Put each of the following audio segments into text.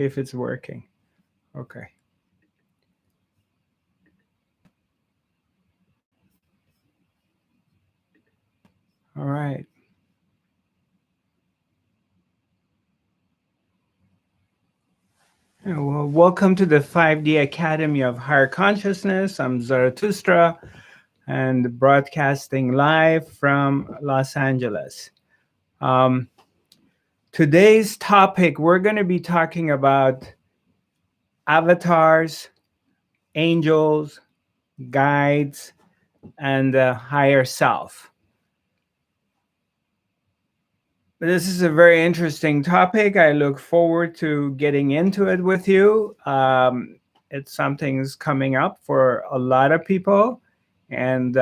if it's working. Okay. All right. Yeah, well, welcome to the 5D Academy of Higher Consciousness. I'm Zarathustra and broadcasting live from Los Angeles. Um, Today's topic, we're going to be talking about avatars, angels, guides, and the higher self. This is a very interesting topic. I look forward to getting into it with you. It's something's coming up for a lot of people, and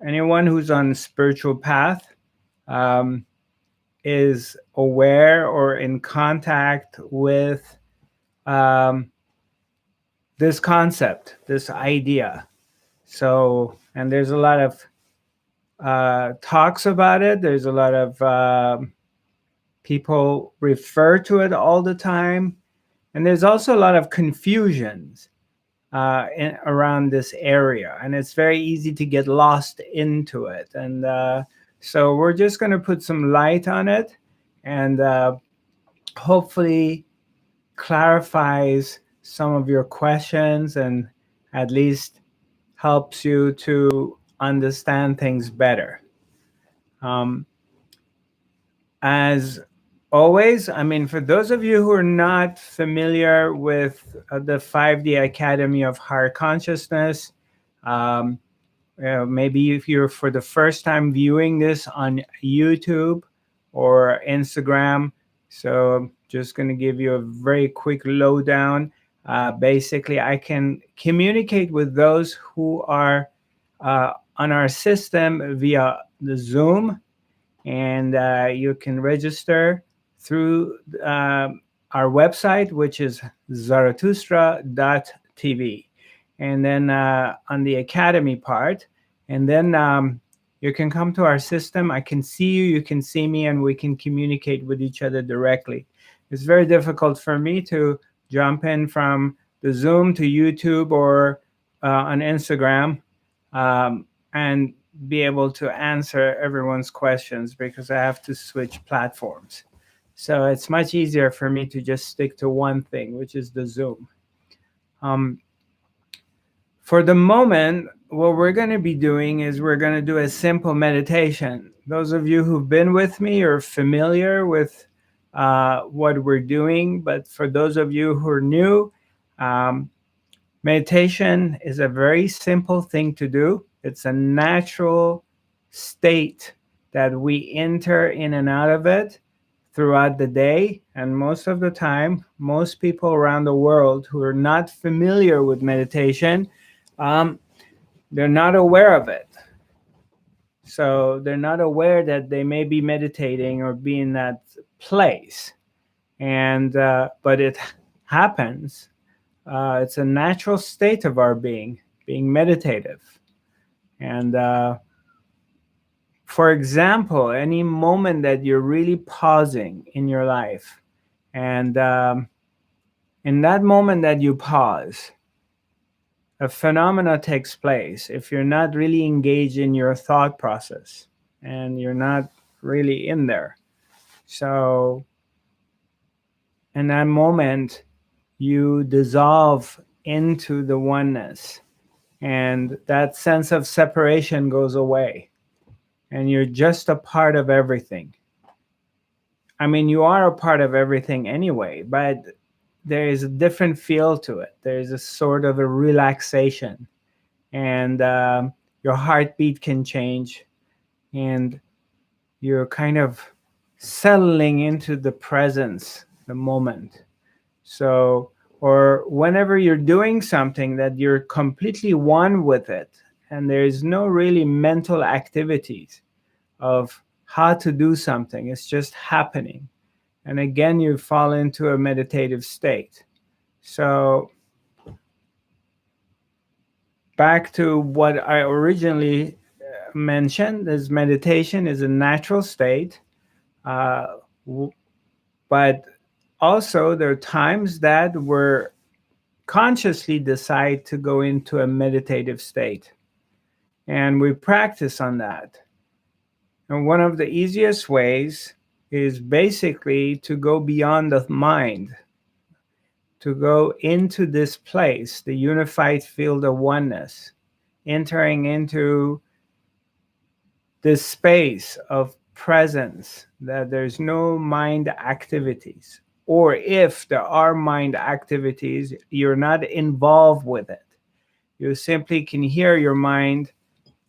anyone who's on spiritual path um, is aware or in contact with um, this concept, this idea. So, and there's a lot of talks about it. There's a lot of people refer to it all the time, and there's also a lot of confusions around this area, and it's very easy to get lost into it. And so we're just going to put some light on it, and hopefully clarifies some of your questions and at least helps you to understand things better. As always, I mean, for those of you who are not familiar with the 5D Academy of Higher Consciousness, um, maybe if you're for the first time viewing this on YouTube or Instagram, so I'm just going to give you a very quick lowdown. Basically, I can communicate with those who are on our system via the Zoom, and you can register through our website, which is zarathustra.tv, and then on the academy part, and then you can come to our system. I can see you, you can see me, and we can communicate with each other directly. It's very difficult for me to jump in from the Zoom to YouTube or on Instagram and be able to answer everyone's questions because I have to switch platforms. So it's much easier for me to just stick to one thing, which is the Zoom. For the moment, what we're going to be doing is we're going to do a simple meditation. Those of you who've been with me are familiar with what we're doing, but for those of you who are new, meditation is a very simple thing to do. It's a natural state that we enter in and out of it throughout the day. And most of the time, most people around the world who are not familiar with meditation, they're not aware of it. So they're not aware that they may be meditating or be in that place. And but it happens. It's a natural state of our being meditative. And for example, any moment that you're really pausing in your life, and in that moment that you pause, a phenomena takes place. If you're not really engaged in your thought process and you're not really in there, so in that moment you dissolve into the oneness, and that sense of separation goes away, and you're just a part of everything. I mean, you are a part of everything anyway, but there is a different feel to it. There's a sort of a relaxation, and your heartbeat can change, and you're kind of settling into the presence, the moment. So, or whenever you're doing something that you're completely one with it, and there is no really mental activities of how to do something, it's just happening. And again, you fall into a meditative state. So back to what I originally mentioned, is meditation is a natural state, but also, there are times that we're consciously decide to go into a meditative state, and we practice on that. And one of the easiest ways is basically to go beyond the mind, to go into this place, the unified field of oneness, entering into this space of presence, that there's no mind activities. Or if there are mind activities, you're not involved with it. You simply can hear your mind,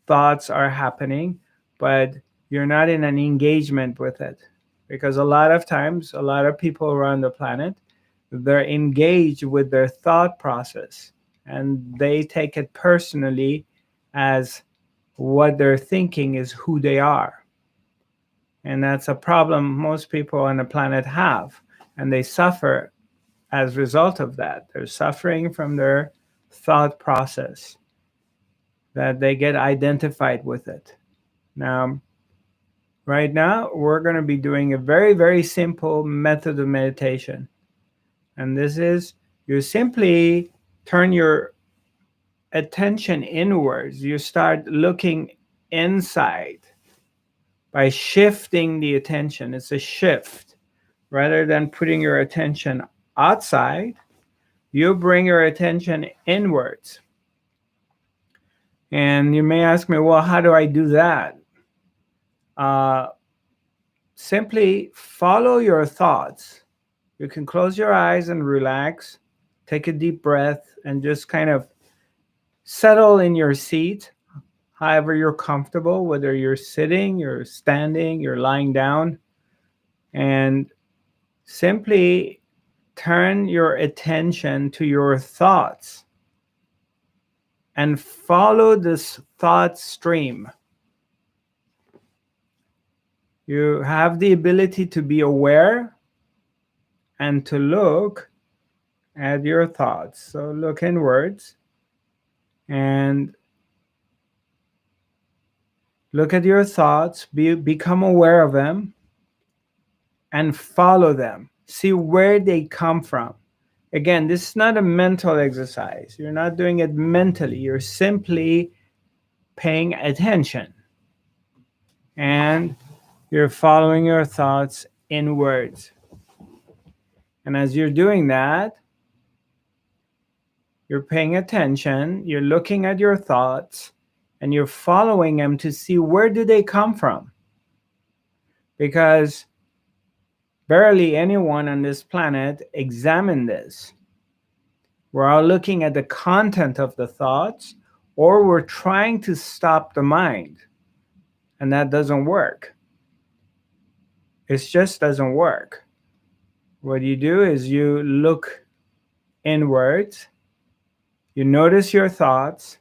thoughts are happening, but you're not in an engagement with it. Because a lot of times, a lot of people around the planet, they're engaged with their thought process and they take it personally as what they're thinking is who they are. And that's a problem most people on the planet have. And they suffer as a result of that. They're suffering from their thought process, that they get identified with it. Now, right now, we're going to be doing a very, very simple method of meditation. And this is, you simply turn your attention inwards. You start looking inside by shifting the attention. It's a shift. Rather than putting your attention outside, you bring your attention inwards. And you may ask me, well, how do I do that? Uh, Simply follow your thoughts. You can close your eyes and relax, take a deep breath, and just kind of settle in your seat, however you're comfortable, whether you're sitting, you're standing, you're lying down, and simply turn your attention to your thoughts and follow this thought stream. You have the ability to be aware and to look at your thoughts. So look inwards and look at your thoughts, become aware of them, and follow them. See where they come from. Again, this is not a mental exercise. You're not doing it mentally. You're simply paying attention. And you're following your thoughts inwards. And as you're doing that, you're paying attention, you're looking at your thoughts, and you're following them to see where do they come from. Because barely anyone on this planet examine this. We're all looking at the content of the thoughts, or we're trying to stop the mind. And that doesn't work. It just doesn't work. What you do is you look inwards, you notice your thoughts,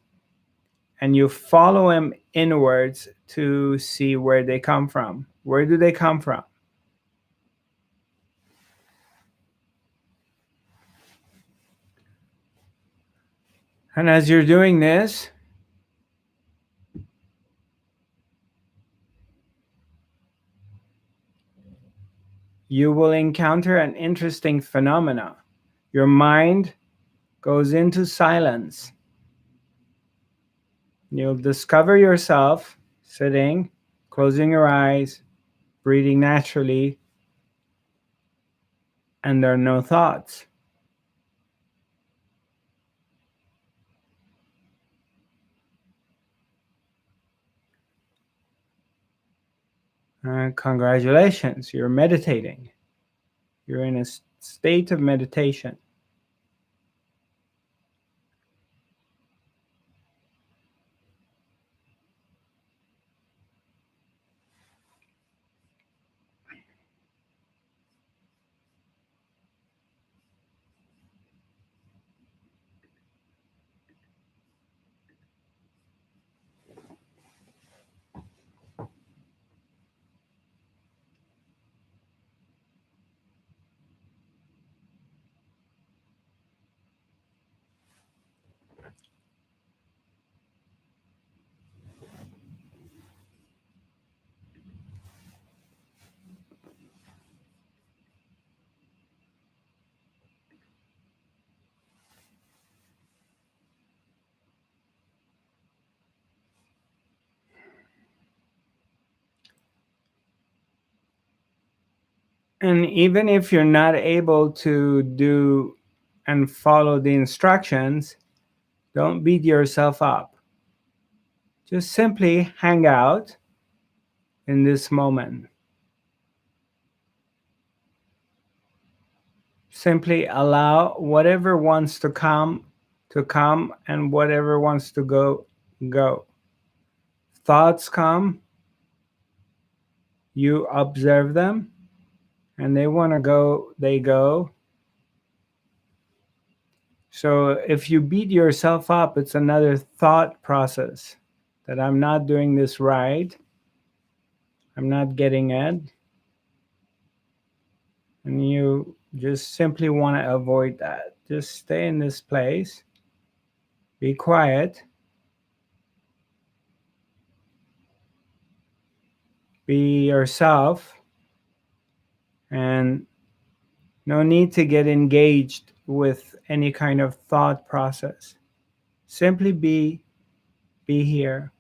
and you follow them inwards to see where they come from. Where do they come from? And as you're doing this, you will encounter an interesting phenomena. Your mind goes into silence. You'll discover yourself sitting, closing your eyes, breathing naturally, and there are no thoughts. Congratulations, you're meditating. You're in a state of meditation. And even if you're not able to do and follow the instructions, don't beat yourself up. Just simply hang out in this moment. Simply allow whatever wants to come, and whatever wants to go, go. Thoughts come, you observe them, and they want to go, they go. So if you beat yourself up, it's another thought process that I'm not doing this right, I'm not getting it, and you just simply want to avoid that. Just stay in this place, be quiet, be yourself, and no need to get engaged with any kind of thought process. Simply be here.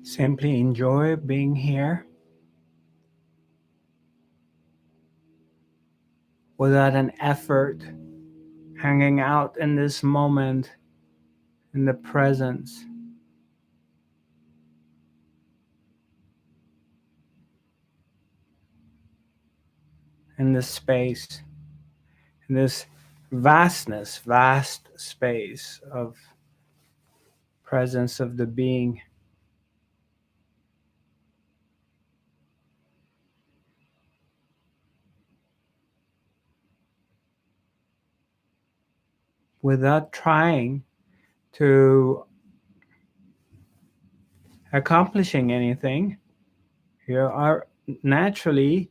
Simply enjoy being here without an effort, hanging out in this moment, in the presence, in this space, in this vast space of presence of the being. Without trying to accomplishing anything, you are naturally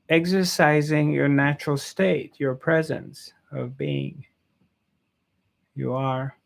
exercising your natural state, your presence of being. You are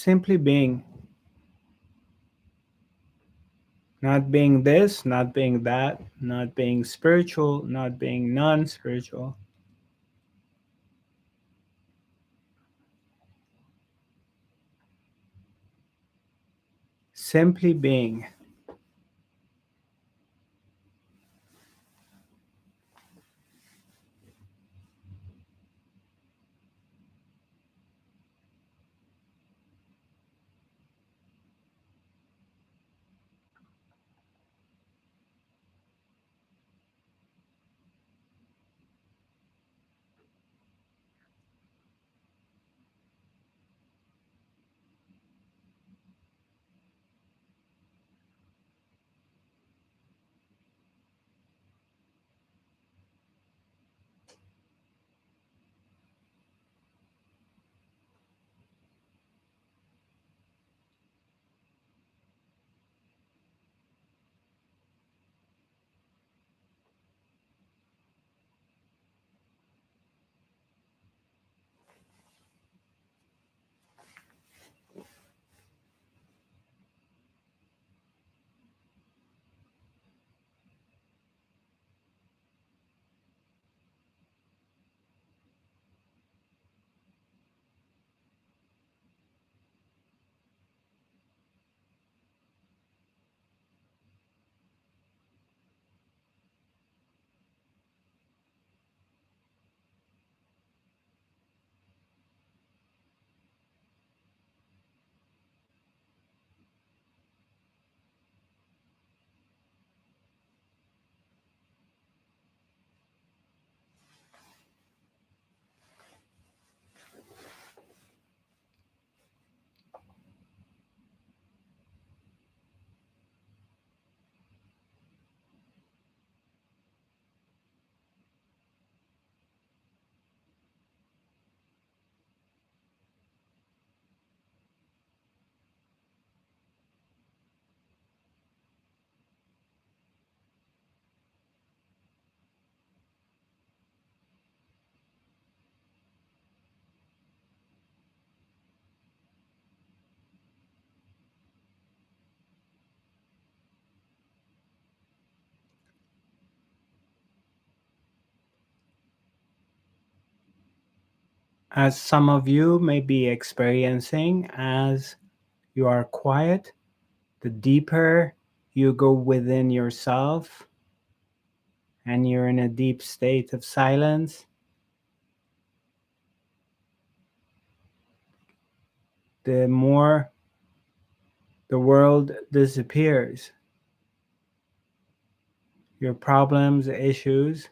simply being, not being this, not being that, not being spiritual, not being non spiritual, simply being. As some of you may be experiencing, as you are quiet, the deeper you go within yourself and you're in a deep state of silence, the more the world disappears. Your problems, issues,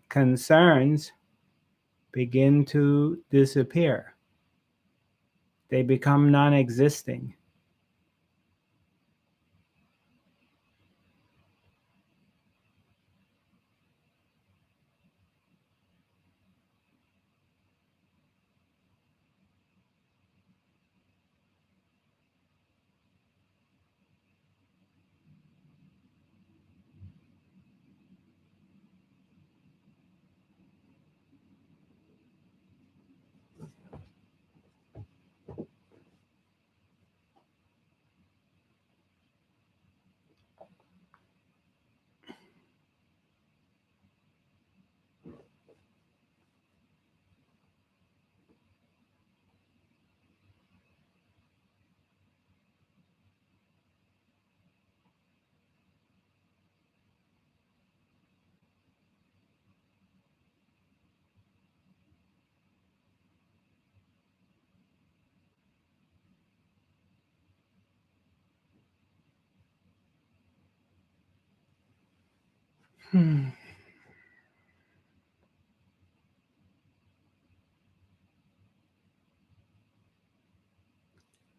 concerns begin to disappear. They become non existing.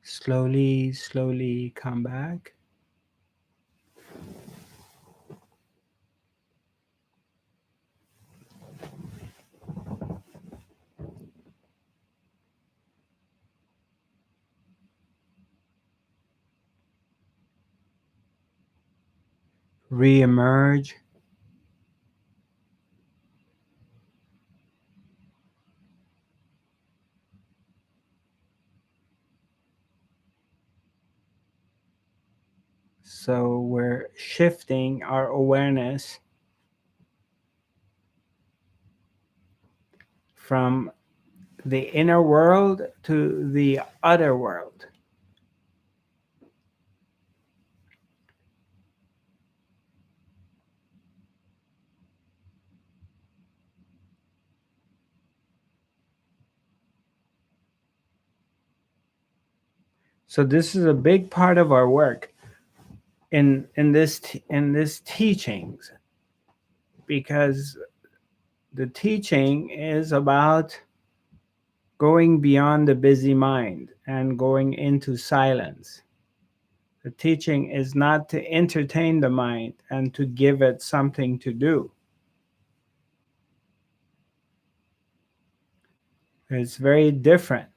Slowly, slowly come back. Re-emerge. So we're shifting our awareness from the inner world to the other world. So this is a big part of our work in this teachings, because the teaching is about going beyond the busy mind and going into silence. The teaching is not to entertain the mind and to give it something to do. It's very different.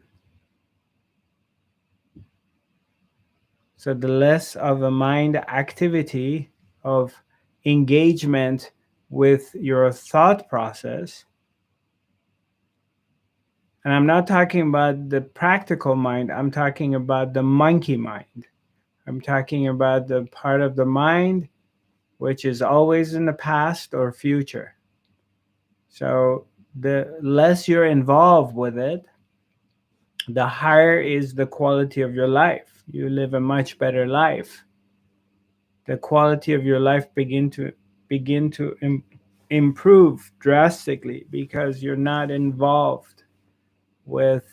So the less of a mind activity of engagement with your thought process, and I'm not talking about the practical mind, I'm talking about the monkey mind. I'm talking about the part of the mind which is always in the past or future. So the less you're involved with it, the higher is the quality of your life. You live a much better life. The quality of your life begin to improve drastically because you're not involved with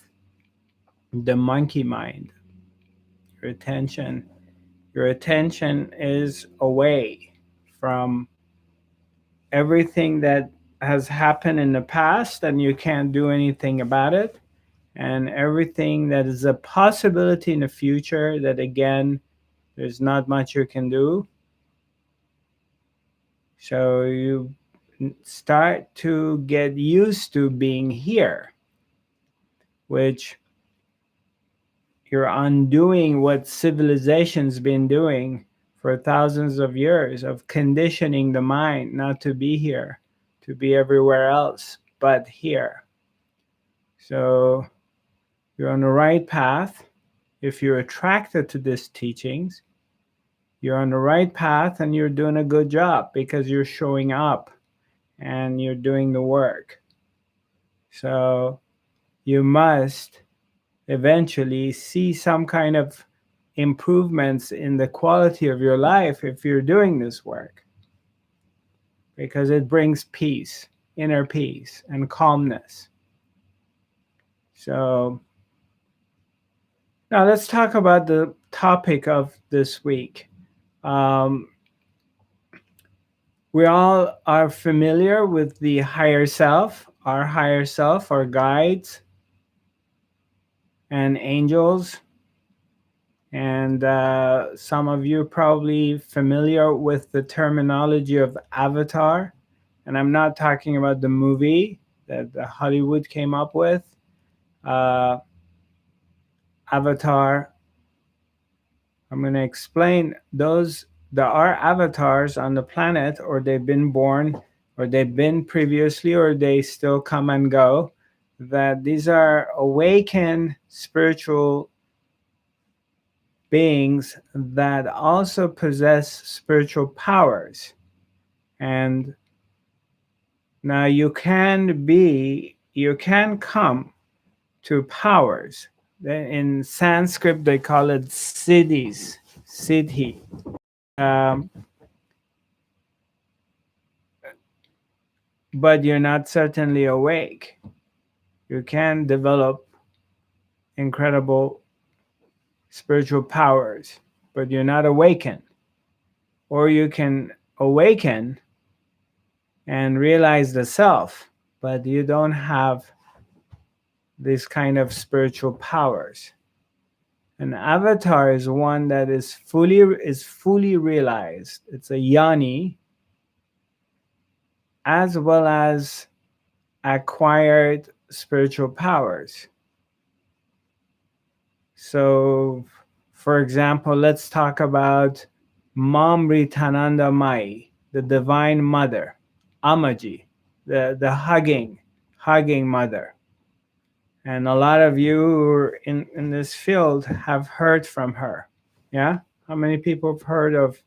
the monkey mind. Your attention is away from everything that has happened in the past and you can't do anything about it, and everything that is a possibility in the future that again there's not much you can do. So you start to get used to being here, which you're undoing what civilization's been doing for thousands of years of conditioning the mind not to be here, to be everywhere else but here. So you're on the right path. If you're attracted to these teachings, you're on the right path and you're doing a good job because you're showing up and you're doing the work. So you must eventually see some kind of improvements in the quality of your life if you're doing this work, because it brings peace, inner peace and calmness. So now let's talk about the topic of this week. Um, we all are familiar with the higher self, our guides and angels. And some of you are probably familiar with the terminology of avatar. And I'm not talking about the movie that Hollywood came up with. Avatar, I'm going to explain those. There are avatars on the planet, or they've been born, or they've been previously, or they still come and go. That these are awakened spiritual beings that also possess spiritual powers. And now you can come to powers. In Sanskrit, they call it siddhis, siddhi. Um, but you're not certainly awake. You can develop incredible spiritual powers, but you're not awakened. Or you can awaken and realize the self, but you don't have this kind of spiritual powers. An avatar is one that is fully realized. It's a yoni, as well as acquired spiritual powers. So, for example, let's talk about Mamritananda Mai, the Divine Mother, Amaji, the hugging mother. And a lot of you who are in this field have heard from her. Yeah? How many people have heard of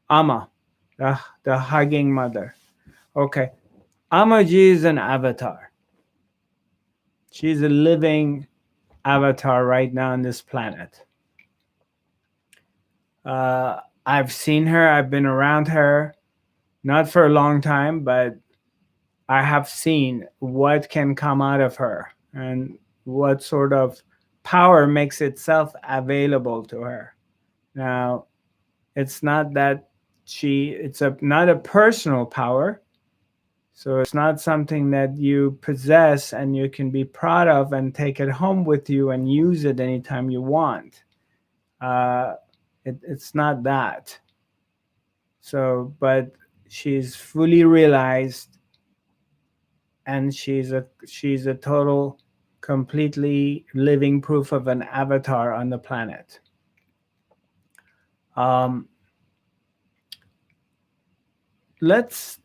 Amma, the hugging mother? Okay. Amaji is an avatar. She's a living avatar right now on this planet. I've seen her, I've been around her, not for a long time, but I have seen what can come out of her and what sort of power makes itself available to her. Now, it's not that not a personal power. So it's not something that you possess and you can be proud of and take it home with you and use it anytime you want. Uh, it's not that. So, but she's fully realized, and she's a total, completely living proof of an avatar on the planet. Um, let's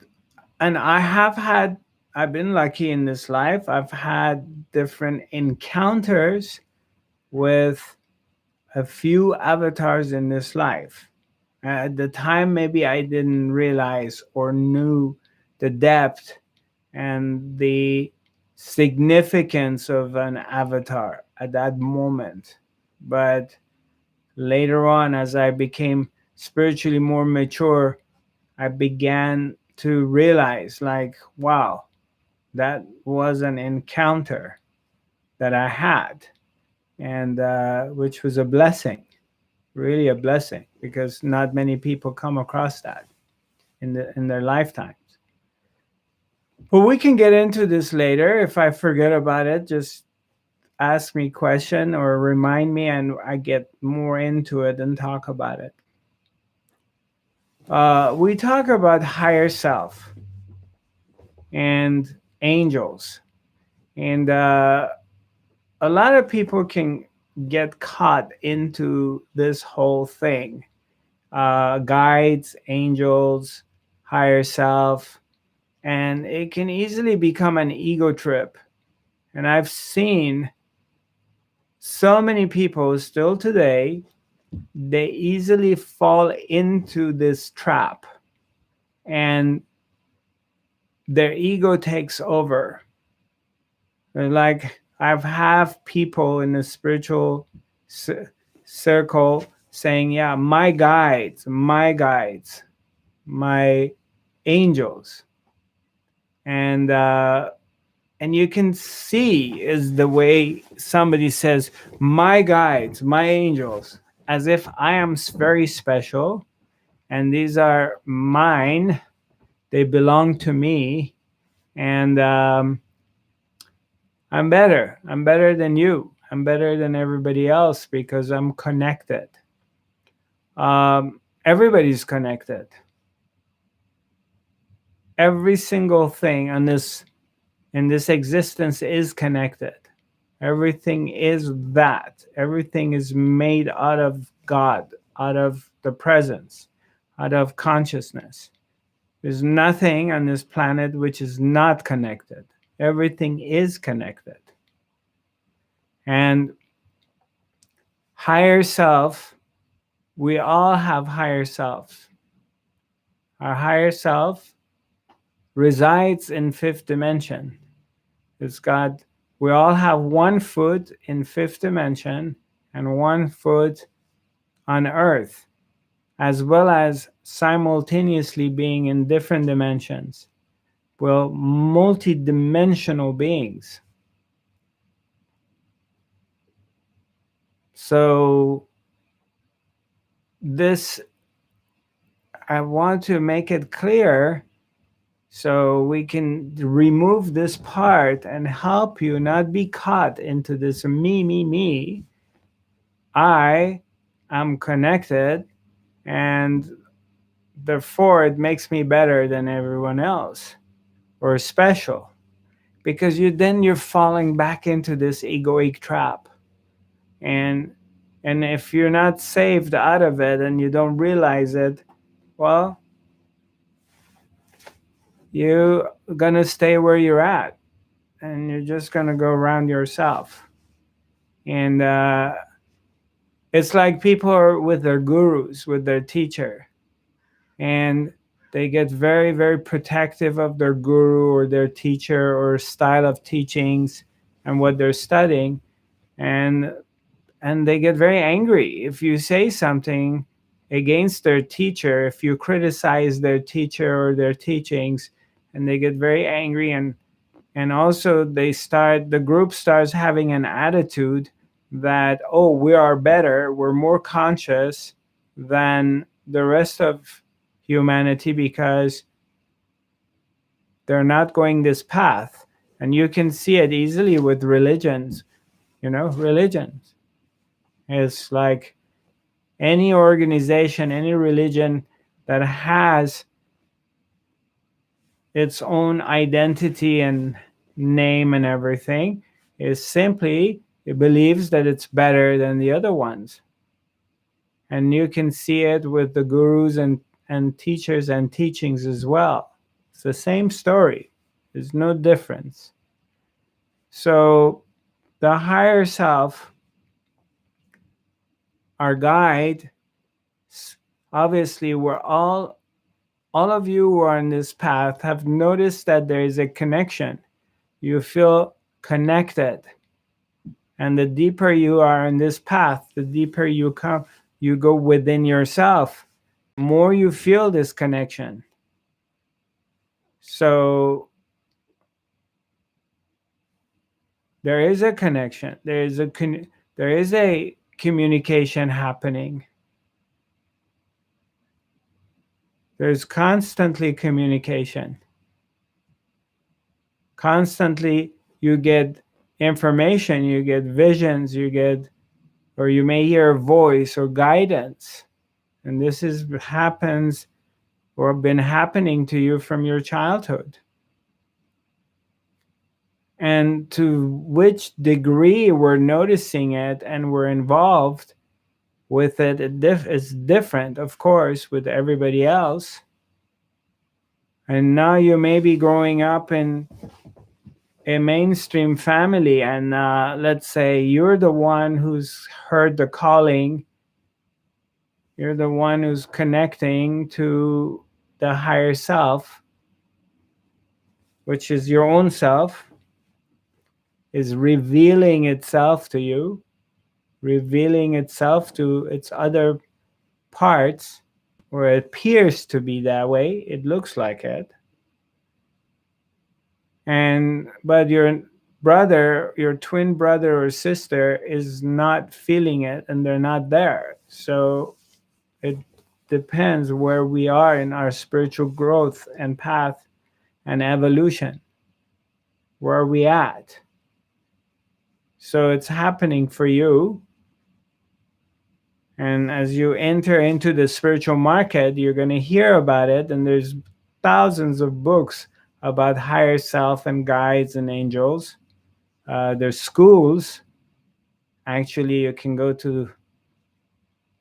and I've been lucky in this life. I've had different encounters with a few avatars in this life. At the time, maybe I didn't realize or knew the depth and the significance of an avatar at that moment. But later on, as I became spiritually more mature, I began to realize, like, wow, that was an encounter that I had, and which was a blessing, really a blessing, because not many people come across that in their lifetimes. But we can get into this later. If I forget about it, just ask me question or remind me, and I get more into it and talk about it. We talk about higher self and angels, and a lot of people can get caught into this whole thing. Guides, angels, higher self, and it can easily become an ego trip. And I've seen so many people still today, they easily fall into this trap, and their ego takes over. Like, I've have people in the spiritual circle saying, yeah, my angels. And and you can see is the way somebody says, my guides, my angels, as if I am very special and these are mine, they belong to me, and I'm better than you, I'm better than everybody else because I'm connected. Everybody's connected. Every single thing on this in this existence is connected. Everything is that. Everything is made out of God, out of the presence, out of consciousness. There's nothing on this planet which is not connected. Everything is connected. And higher self, we all have higher selves. Our higher self resides in fifth dimension. It's got, we all have one foot in fifth dimension and one foot on earth, as well as simultaneously being in different dimensions. Well, multi-dimensional beings. So this, I want to make it clear So we can remove this part and help you not be caught into this me. I am connected, and therefore it makes me better than everyone else or special. Because you're falling back into this egoic trap. And if you're not saved out of it and you don't realize it, well, you're gonna stay where you're at, and you're just gonna go around yourself. And it's like people are with their gurus, with their teacher, and they get very, very protective of their guru or their teacher or style of teachings and what they're studying. And they get very angry if you say something against their teacher, if you criticize their teacher or their teachings, and they get very angry. And also the group starts having an attitude that, oh, we are better, we're more conscious than the rest of humanity because they're not going this path. And you can see it easily with religions. Religions, it's like any organization, any religion that has its own identity and name and everything is simply it believes that it's better than the other ones. And you can see it with the gurus and teachers and teachings as well. It's the same story. There's no difference. So the higher self, our guide, obviously we're all of you who are on this path have noticed that there is a connection. You feel connected. And the deeper you are on this path, the deeper you go within yourself, the more you feel this connection. So there is a connection. There is a communication happening. There's constantly communication. Constantly you get information, you get visions, or you may hear a voice or guidance. And this happens or been happening to you from your childhood. And to which degree we're noticing it and we're involved with it, it's different, of course, with everybody else. And now you may be growing up in a mainstream family, and let's say you're the one who's heard the calling, you're the one who's connecting to the higher self, which is your own self, is revealing itself to you, revealing itself to its other parts, or it appears to be that way, it looks like it. But your twin brother or sister is not feeling it and they're not there. So it depends where we are in our spiritual growth and path and evolution. Where are we at? So it's happening for you. And as you enter into the spiritual market, you're going to hear about it. And there's thousands of books about higher self and guides and angels. There's schools. Actually, you can go to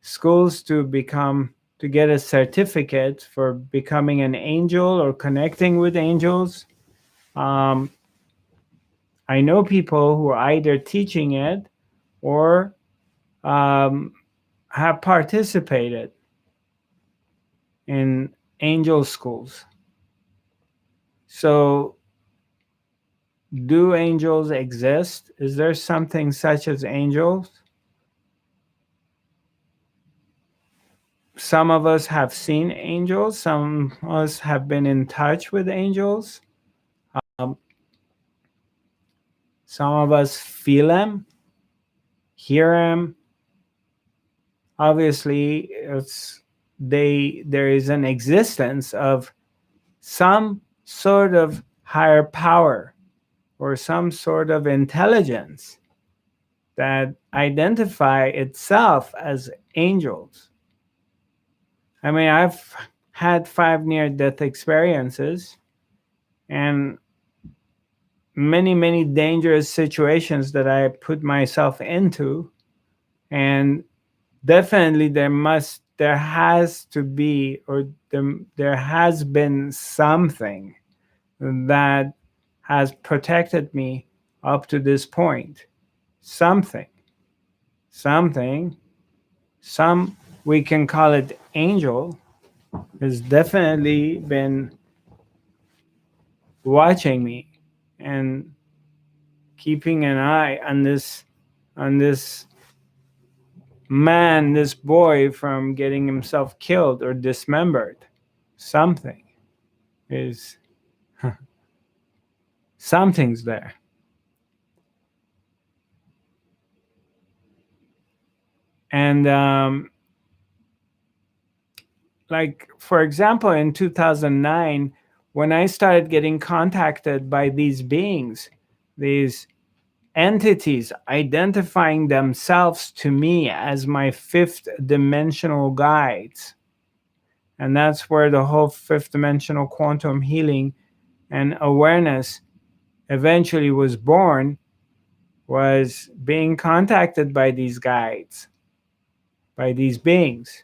schools to get a certificate for becoming an angel or connecting with angels. I know people who are either teaching it or have participated in angel schools. So, do angels exist? Is there something such as angels? Some of us have seen angels. Some of us have been in touch with angels. Some of us feel them, hear them. Obviously, there is an existence of some sort of higher power or some sort of intelligence that identify itself as angels. I mean, I've had 5 near-death experiences and many, many dangerous situations that I put myself into. And definitely there has to be, or there has been something that has protected me up to this point. Something, something, some, we can call it angel, has definitely been watching me and keeping an eye on this man, this boy, from getting himself killed or dismembered. Something is something's there. And like, for example, in 2009, when I started getting contacted by these beings, these entities identifying themselves to me as my fifth dimensional guides, and that's where the whole fifth dimensional quantum healing and awareness eventually was born, was being contacted by these guides, by these beings.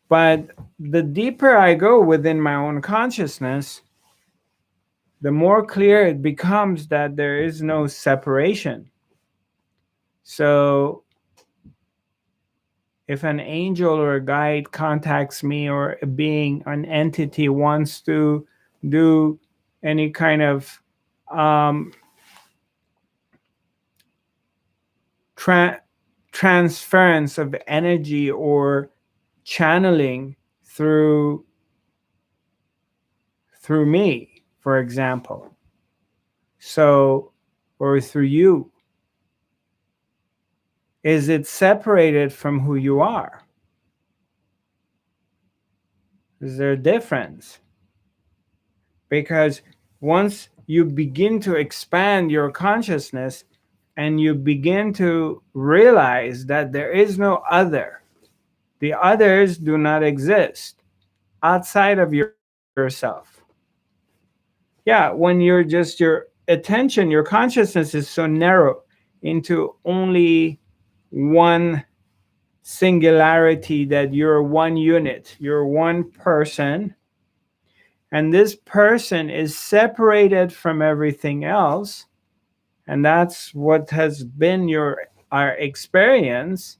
But the deeper I go within my own consciousness, the more clear it becomes that there is no separation. So if an angel or a guide contacts me, or a being, an entity wants to do any kind of um, transference of energy or channeling through me, for example, so, or through you, is it separated from who you are? Is there a difference? Because once you begin to expand your consciousness and you begin to realize that there is no other, the others do not exist outside of yourself. Yeah, when you're just, your attention, your consciousness is so narrow into only one singularity, that you're one unit, you're one person, and this person is separated from everything else. And that's what has been our experience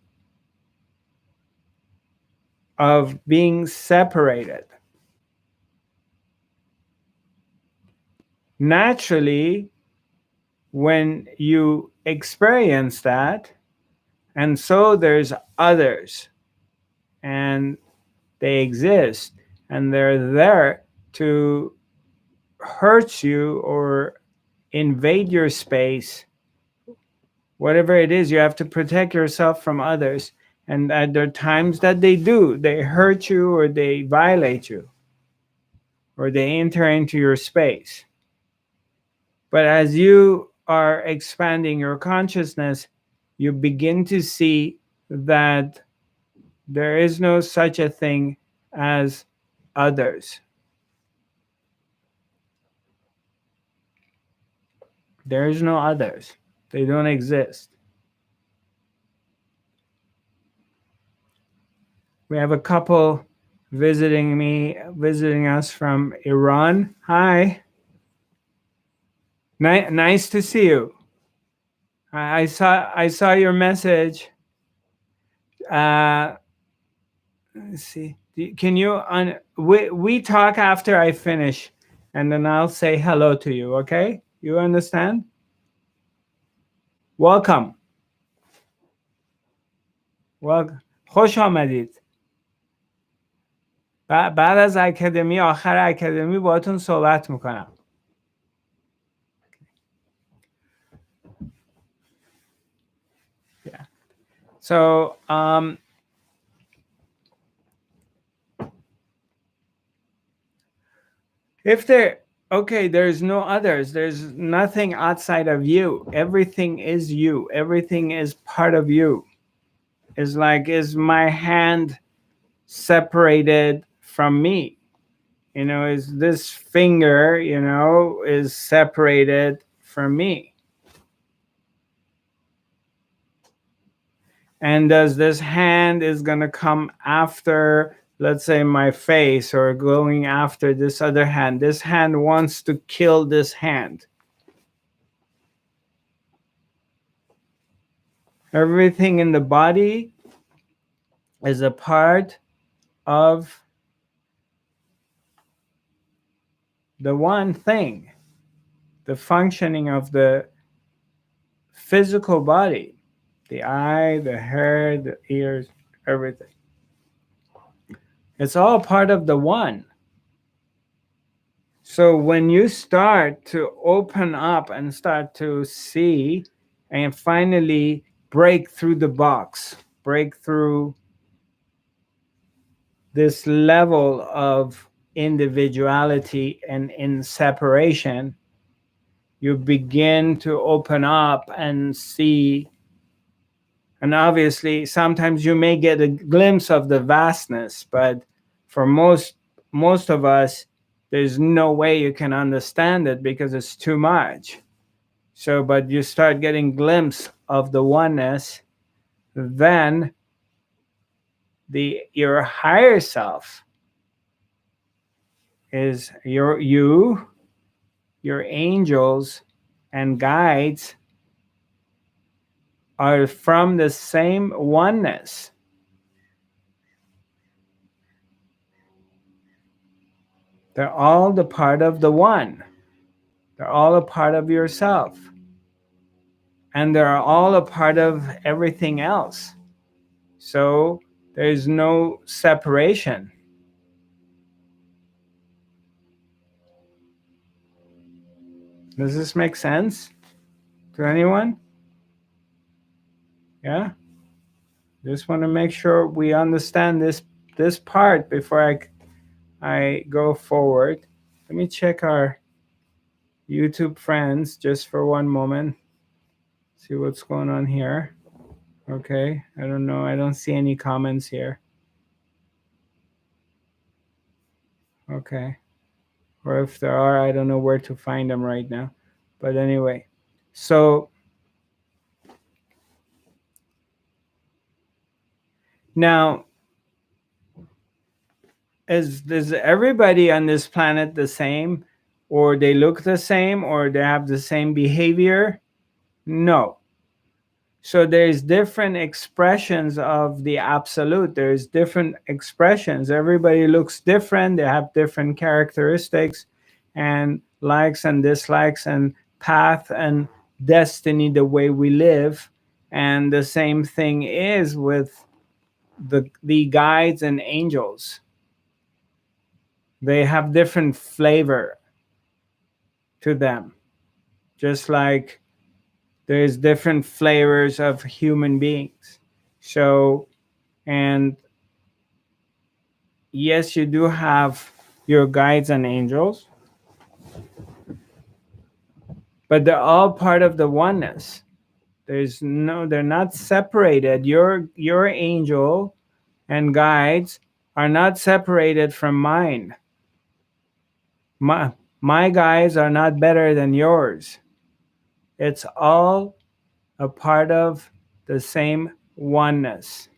of being separated. Naturally, when you experience that, and so there's others, and they exist, and they're there to hurt you or invade your space, whatever it is, you have to protect yourself from others. And there are times that they hurt you, or they violate you, or they enter into your space. But as you are expanding your consciousness, you begin to see that there is no such a thing as others. There is no others. They don't exist. We have a couple visiting us from Iran. Hi. Nice to see you. I saw your message. Let's see. Can you we talk after I finish, and then I'll say hello to you. Okay? You understand? Welcome. Welcome. خوش آمدید. بعد از اکادمی، آخر اکادمی باهاتون صحبت میکنم. Yeah. So If there, okay, there's no others, there's nothing outside of you. Everything is you. Everything is part of you. It's like, is my hand separated from me? You know, is this finger, you know, is separated from me? And does this hand is going to come after, let's say, my face, or going after this other hand? This hand wants to kill this hand. Everything in the body is a part of the one thing, the functioning of the physical body, the eye, the hair, the ears, everything. It's all part of the one. So when you start to open up and start to see and finally break through the box, break through this level of individuality and in separation, you begin to open up and see. And obviously sometimes you may get a glimpse of the vastness, but for most of us, there's no way you can understand it because it's too much. So but you start getting glimpse of the oneness, then your higher self is your angels and guides are from the same oneness. They're all the part of the one. They're all a part of yourself. And they're all a part of everything else. So there's no separation. Does this make sense to anyone? Yeah? Just want to make sure we understand this part before I go forward. Let me check our YouTube friends just for one moment. See what's going on here. Okay, I don't know. I don't see any comments here. Okay. Or if there are, I don't know where to find them right now. But anyway, so now is everybody on this planet the same, or they look the same, or they have the same behavior? No. So there's different expressions of the absolute. There's different expressions. Everybody looks different. They have different characteristics and likes and dislikes and path and destiny, the way we live. And the same thing is with the guides and angels. They have different flavor to them, just like there's different flavors of human beings. So, and yes, you do have your guides and angels, but they're all part of the oneness. They're not separated. Your angel and guides are not separated from mine. My guides are not better than yours. It's all a part of the same oneness.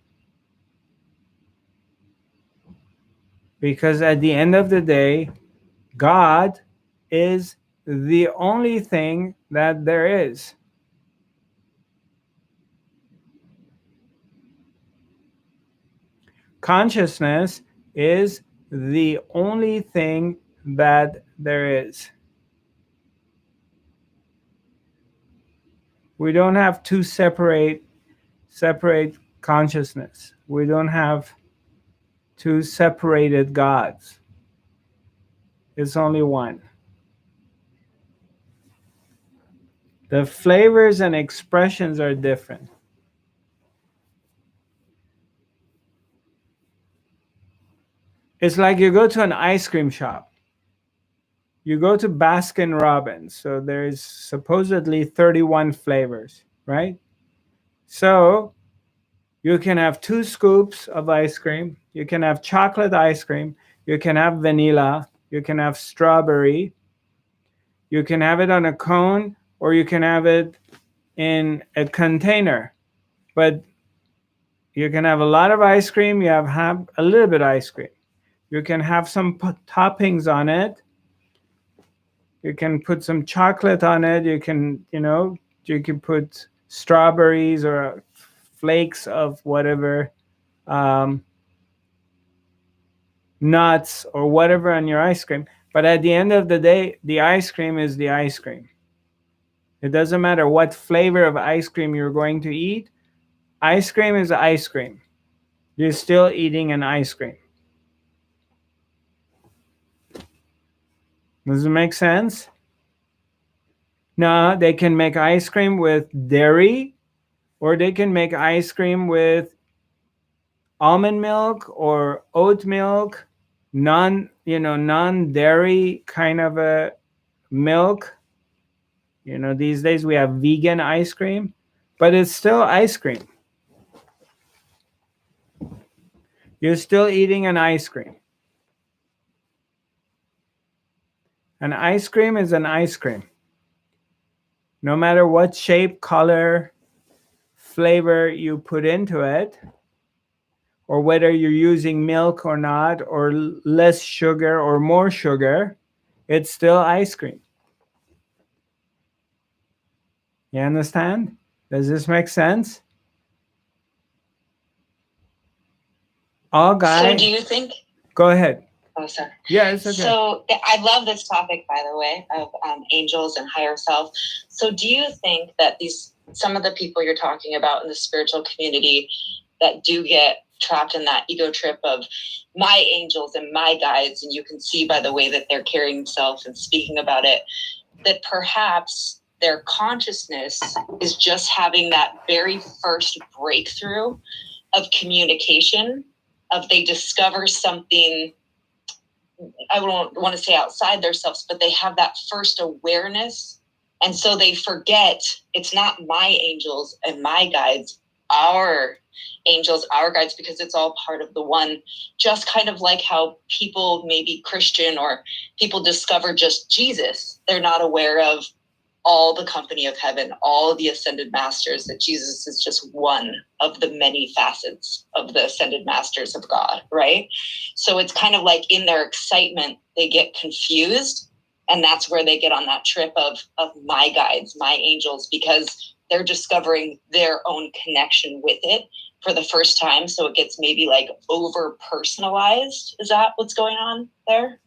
Because at the end of the day, God is the only thing that there is. Consciousness is the only thing that there is. We don't have two separate consciousness. We don't have two separated gods. It's only one. The flavors and expressions are different. It's like you go to an ice cream shop You go to Baskin Robbins, so there's supposedly 31 flavors, right? So you can have 2 scoops of ice cream. You can have chocolate ice cream. You can have vanilla. You can have strawberry. You can have it on a cone, or you can have it in a container. But you can have a lot of ice cream. You have a little bit of ice cream. You can have some toppings on it. You can put some chocolate on it. You can, you can put strawberries or flakes of whatever, um, nuts or whatever on your ice cream. But at the end of the day, the ice cream is the ice cream. It doesn't matter what flavor of ice cream you're going to eat. Ice cream is ice cream. You're still eating an ice cream. Does it make sense? No, they can make ice cream with dairy, or they can make ice cream with almond milk or oat milk, non-dairy kind of a milk. These days we have vegan ice cream, but it's still ice cream. You're still eating an ice cream. An ice cream is an ice cream. No matter what shape, color, flavor you put into it, or whether you're using milk or not, or less sugar or more sugar, it's still ice cream. You understand? Does this make sense? So do you think? Go ahead. Oh, sorry. Yeah, it's okay. So I love this topic, by the way, of angels and higher self. So do you think that some of the people you're talking about in the spiritual community that do get trapped in that ego trip of my angels and my guides, and you can see by the way that they're carrying themselves and speaking about it, that perhaps their consciousness is just having that very first breakthrough of communication, of they discover something, I don't want to say outside themselves, but they have that first awareness. And so they forget it's not my angels and my guides, our angels, our guides, because it's all part of the one. Just kind of like how people, maybe Christian or people discover just Jesus. They're not aware of all the company of heaven, all the ascended masters, that Jesus is just one of the many facets of the ascended masters of God, right? So it's kind of like in their excitement, they get confused. And that's where they get on that trip of my guides, my angels, because they're discovering their own connection with it for the first time. So it gets maybe like over personalized. Is that what's going on there?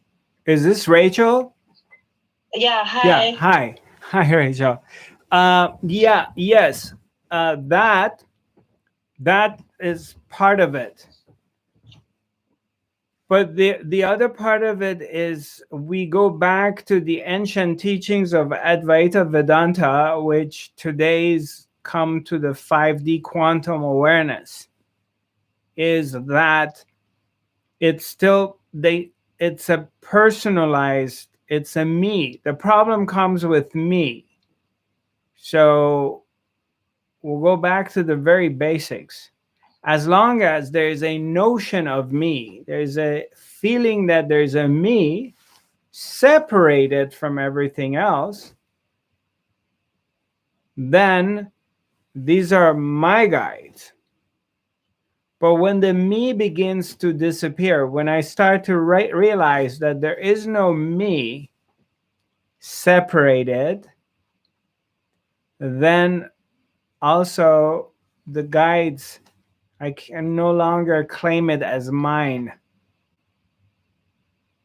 Is this Rachel? Yeah, hi. Yeah, hi. Hi, Rachel. Yes. That is part of it. But the other part of it is we go back to the ancient teachings of Advaita Vedanta, which today's come to the 5D quantum awareness, is that it's a personalized, it's a me. The problem comes with me. So we'll go back to the very basics. As long as there's a notion of me, there's a feeling that there's a me separated from everything else, then these are my guides. But when the me begins to disappear, when I start to realize that there is no me separated, then also the guides, I can no longer claim it as mine.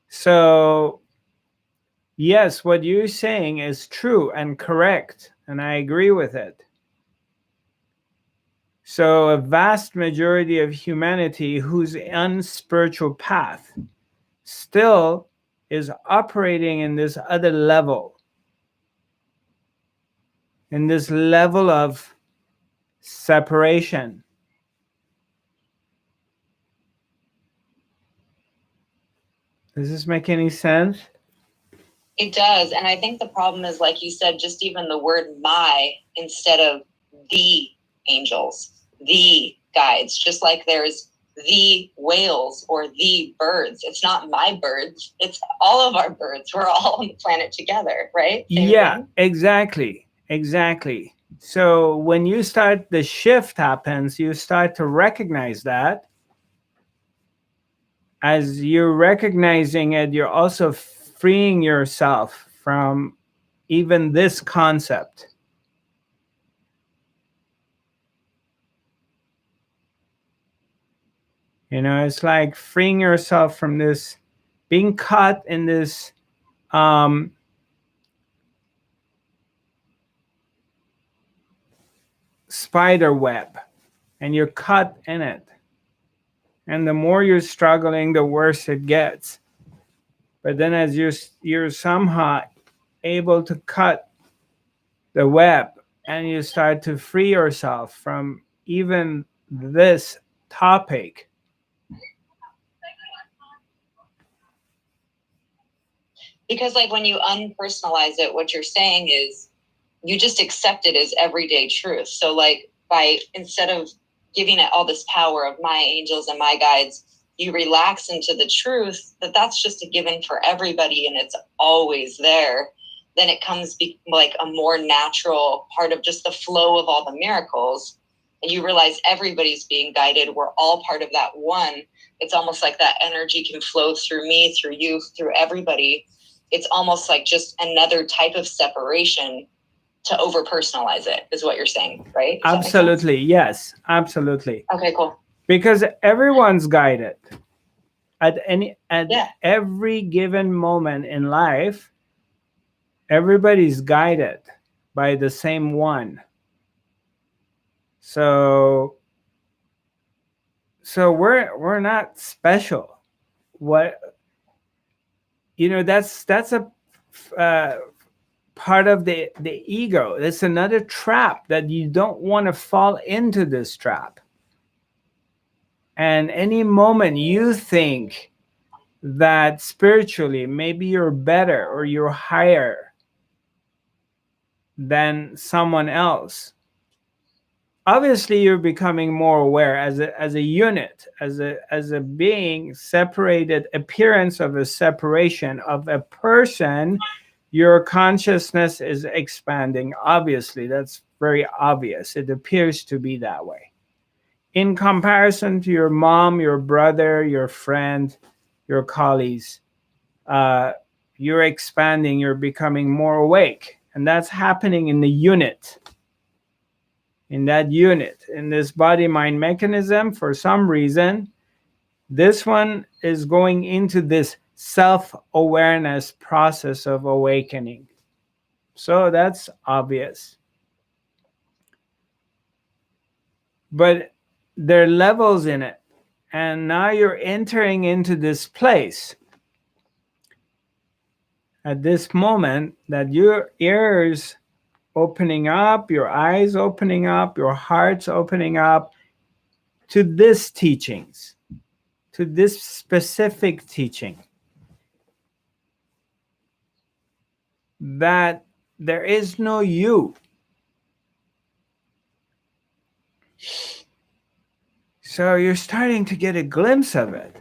So, yes, what you're saying is true and correct, and I agree with it. So, a vast majority of humanity who's on spiritual path still is operating in this other level, in this level of separation. Does this make any sense? It does. And I think the problem is, like you said, just even the word my instead of the angels, the guides, just like there's the whales or the birds. It's not my birds. It's all of our birds. We're all on the planet together, right? Same Yeah, thing? exactly. Exactly. So when you start, the shift happens, you start to recognize that. As you're recognizing it, you're also freeing yourself from even this concept. You know, it's like freeing yourself from this, being caught in this um, spider web, and you're caught in it. And the more you're struggling, the worse it gets. But then, as you're somehow able to cut the web, and you start to free yourself from even this topic. Because, like, when you unpersonalize it, what you're saying is you just accept it as everyday truth. So, like, by instead of giving it all this power of my angels and my guides, you relax into the truth that that's just a given for everybody and it's always there. Then it comes like a more natural part of just the flow of all the miracles. And you realize everybody's being guided. We're all part of that one. It's almost like that energy can flow through me, through you, through everybody. It's almost like just another type of separation to over personalize it, is what you're saying, right? Does Absolutely, yes, absolutely. Okay, cool. Because everyone's guided at Yeah. every given moment in life. Everybody's guided by the same one. So we're not special. What, you know, that's a part of the ego. It's another trap that you don't want to fall into, this trap. And any moment you think that spiritually maybe you're better or you're higher than someone else, obviously you're becoming more aware as a unit, as a being separated, appearance of a separation of a person. Your consciousness is expanding. Obviously, that's very obvious. It appears to be that way. In comparison to your mom, your brother, your friend, your colleagues, uh, you're expanding, you're becoming more awake. And that's happening in the unit. In that unit, in this body mind mechanism, for some reason, this one is going into this self-awareness process of awakening. So that's obvious. But there are levels in it. And now you're entering into this place at this moment that your ears opening up, your eyes opening up, your heart's opening up to this teachings, to this specific teaching, that there is no you. So you're starting to get a glimpse of it.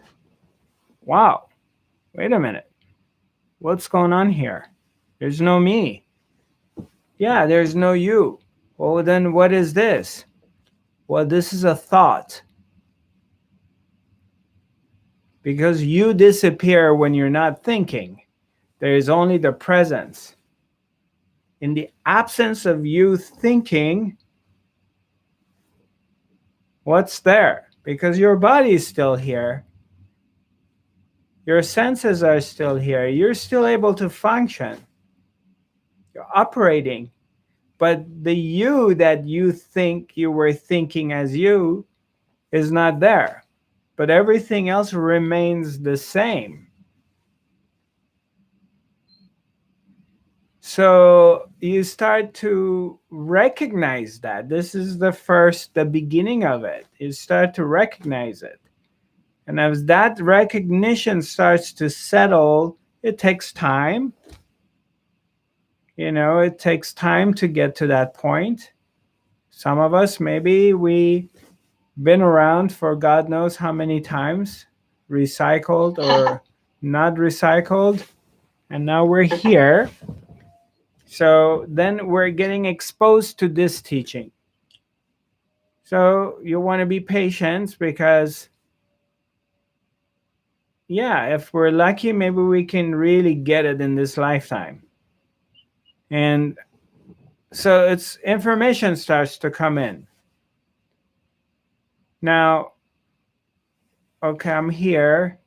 Wow, wait a minute. What's going on here? There's no me. Yeah, there's no you. Well, then what is this? Well, this is a thought. Because you disappear when you're not thinking. There is only the presence. In the absence of you thinking, what's there? Because your body is still here. Your senses are still here. You're still able to function. You're operating. But the you that you think you were thinking as you is not there. But everything else remains the same. So you start to recognize that. This is the beginning of it. You start to recognize it. And as that recognition starts to settle, it takes time. It takes time to get to that point. Some of us, maybe we been around for God knows how many times, recycled or not recycled, and now we're here. So then we're getting exposed to this teaching. So you want to be patient because, yeah, if we're lucky, maybe we can really get it in this lifetime. And so it's information starts to come in. Now, okay, I'm here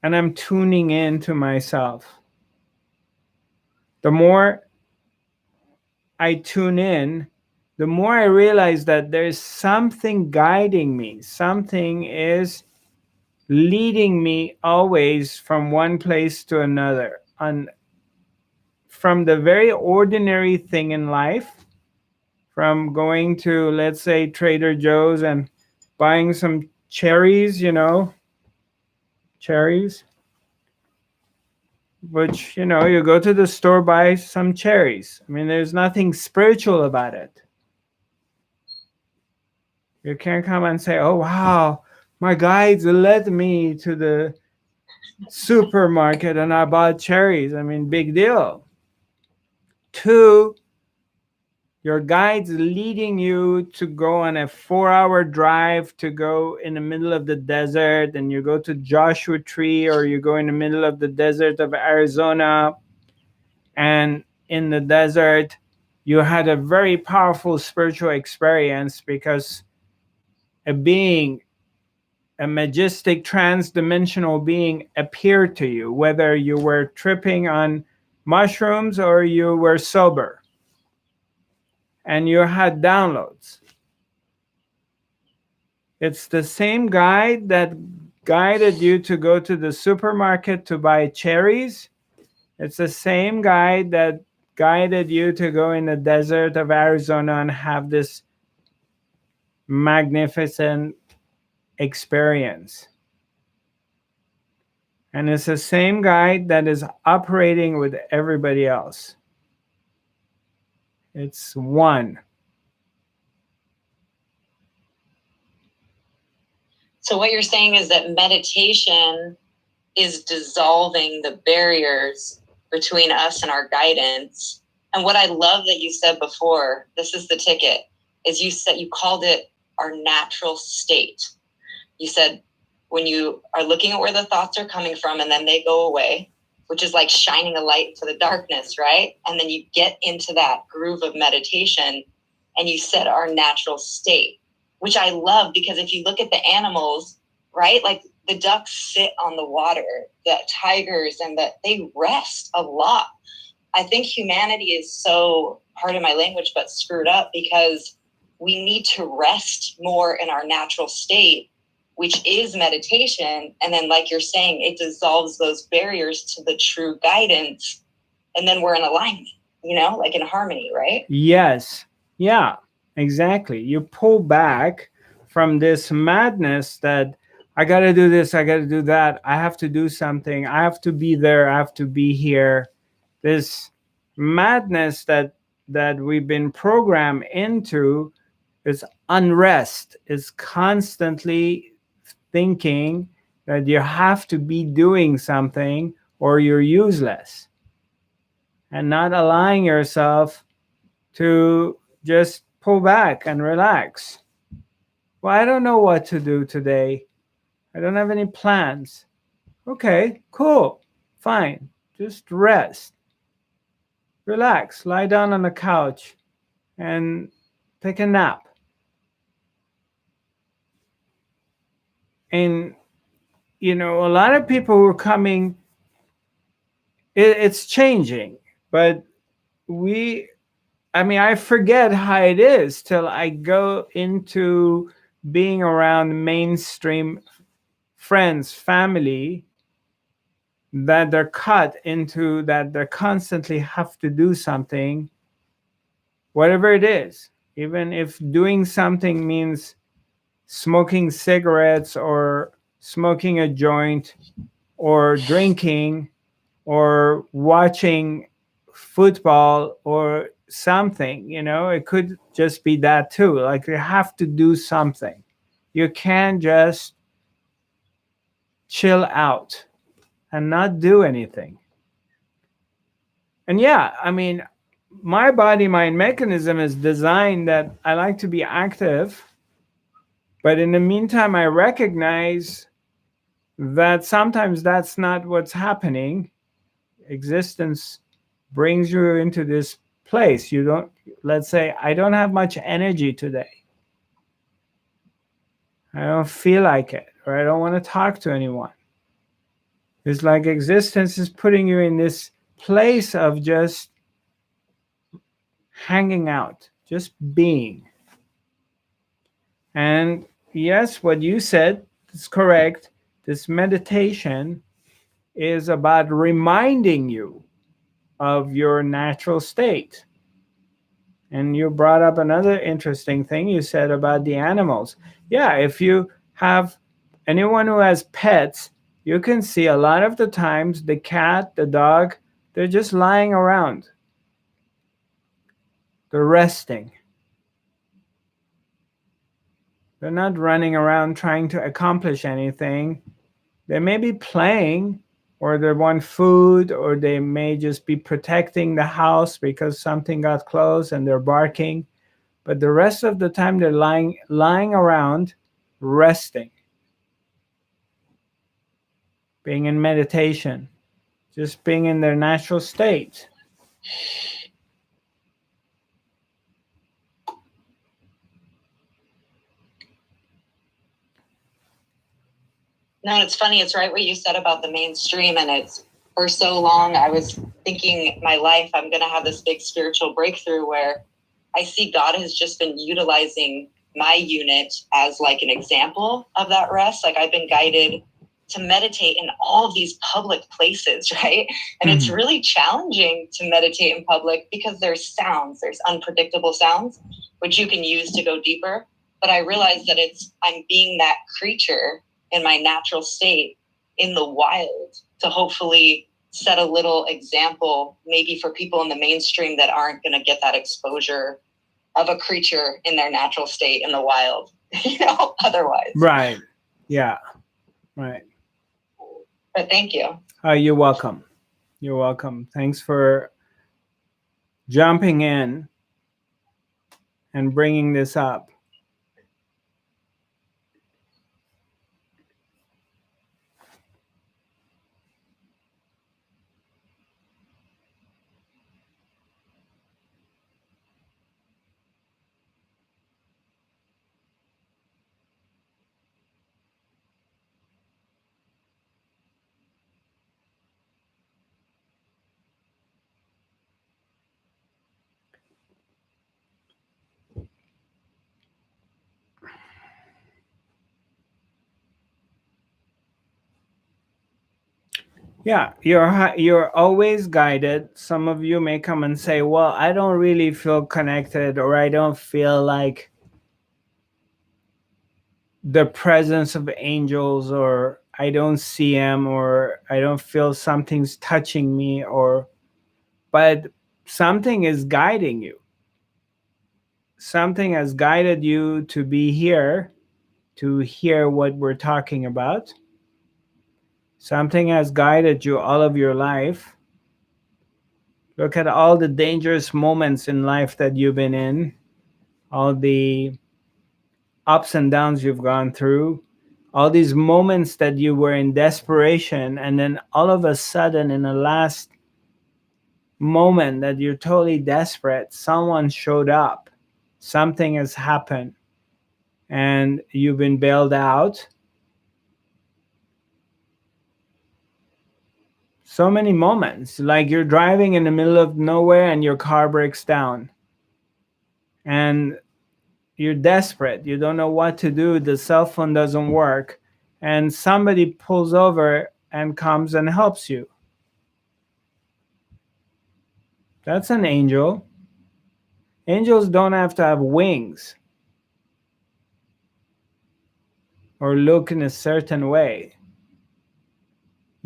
and I'm tuning in to myself. The more I tune in, the more I realize that there's something guiding me. Something is leading me always from one place to another. From the very ordinary thing in life, from going to, let's say, Trader Joe's and buying some cherries, cherries, which, you go to the store, buy some cherries. I mean, there's nothing spiritual about it. You can't come and say, oh, wow, my guides led me to the supermarket and I bought cherries. I mean, big deal. Two, your guide's leading you to go on a 4-hour drive to go in the middle of the desert, and you go to Joshua Tree, or you go in the middle of the desert of Arizona, and in the desert, you had a very powerful spiritual experience because a being, a majestic trans-dimensional being appeared to you, whether you were tripping on mushrooms or you were sober, and you had downloads. It's the same guide that guided you to go to the supermarket to buy cherries. It's the same guide that guided you to go in the desert of Arizona and have this magnificent experience. And it's the same guide that is operating with everybody else. It's one. So what you're saying is that meditation is dissolving the barriers between us and our guidance. And what I love that you said before, this is the ticket, is you called it our natural state. You said when you are looking at where the thoughts are coming from and then they go away, which is like shining a light into the darkness, right? And then you get into that groove of meditation and you said our natural state, which I love, because if you look at the animals, right, like the ducks sit on the water, the tigers, and they rest a lot. I think humanity is so, pardon my language, but screwed up because we need to rest more in our natural state, which is meditation. And then, like you're saying, it dissolves those barriers to the true guidance. And then we're in alignment, like in harmony, right? Yes. Yeah, exactly. You pull back from this madness that I got to do this, I got to do that, I have to do something, I have to be there, I have to be here. This madness that we've been programmed into is unrest, is constantly thinking that you have to be doing something or you're useless, and not allowing yourself to just pull back and relax. Well, I don't know what to do today. I don't have any plans. Okay, cool, fine. Just rest, relax, lie down on the couch, and take a nap. And, a lot of people who are coming, it's changing, but I forget how it is till I go into being around mainstream friends, family, that they're cut into that they constantly have to do something, whatever it is. Even if doing something means smoking cigarettes or smoking a joint or drinking or watching football or something, it could just be that too. Like, you have to do something. You can't just chill out and not do anything. And yeah, I mean, my body mind mechanism is designed that I like to be active, but in the meantime, I recognize that sometimes that's not what's happening. Existence brings you into this place. You don't, let's say, I don't have much energy today. I don't feel like it, or I don't want to talk to anyone. It's like existence is putting you in this place of just hanging out, just being. And yes, what you said is correct. This meditation is about reminding you of your natural state. And you brought up another interesting thing you said about the animals. Yeah, if you have anyone who has pets, you can see a lot of the times the cat, the dog, they're just lying around. They're resting. They're not running around trying to accomplish anything. They may be playing, or they want food, or they may just be protecting the house because something got close and they're barking. But the rest of the time they're lying around, resting, being in meditation, just being in their natural state. No, it's funny. It's right what you said about the mainstream. And it's for so long, I was thinking my life, I'm going to have this big spiritual breakthrough where I see God has just been utilizing my unit as like an example of that rest. Like, I've been guided to meditate in all of these public places, right? And it's really challenging to meditate in public because there's sounds, there's unpredictable sounds, which you can use to go deeper. But I realize that I'm being that creature in my natural state in the wild to hopefully set a little example maybe for people in the mainstream that aren't going to get that exposure of a creature in their natural state in the wild, otherwise. Right. Yeah. Right. But thank you. You're welcome. You're welcome. Thanks for jumping in and bringing this up. Yeah, you're always guided. Some of you may come and say, "Well, I don't really feel connected, or I don't feel like the presence of angels, or I don't see them, or I don't feel something's touching me," or but something is guiding you. Something has guided you to be here to hear what we're talking about. Something has guided you all of your life. Look at all the dangerous moments in life that you've been in, all the ups and downs you've gone through, all these moments that you were in desperation, and then all of a sudden, in the last moment that you're totally desperate, someone showed up, something has happened, and you've been bailed out. So many moments, like you're driving in the middle of nowhere and your car breaks down, and you're desperate, you don't know what to do, the cell phone doesn't work, and somebody pulls over and comes and helps you. That's an angel. Angels don't have to have wings or look in a certain way.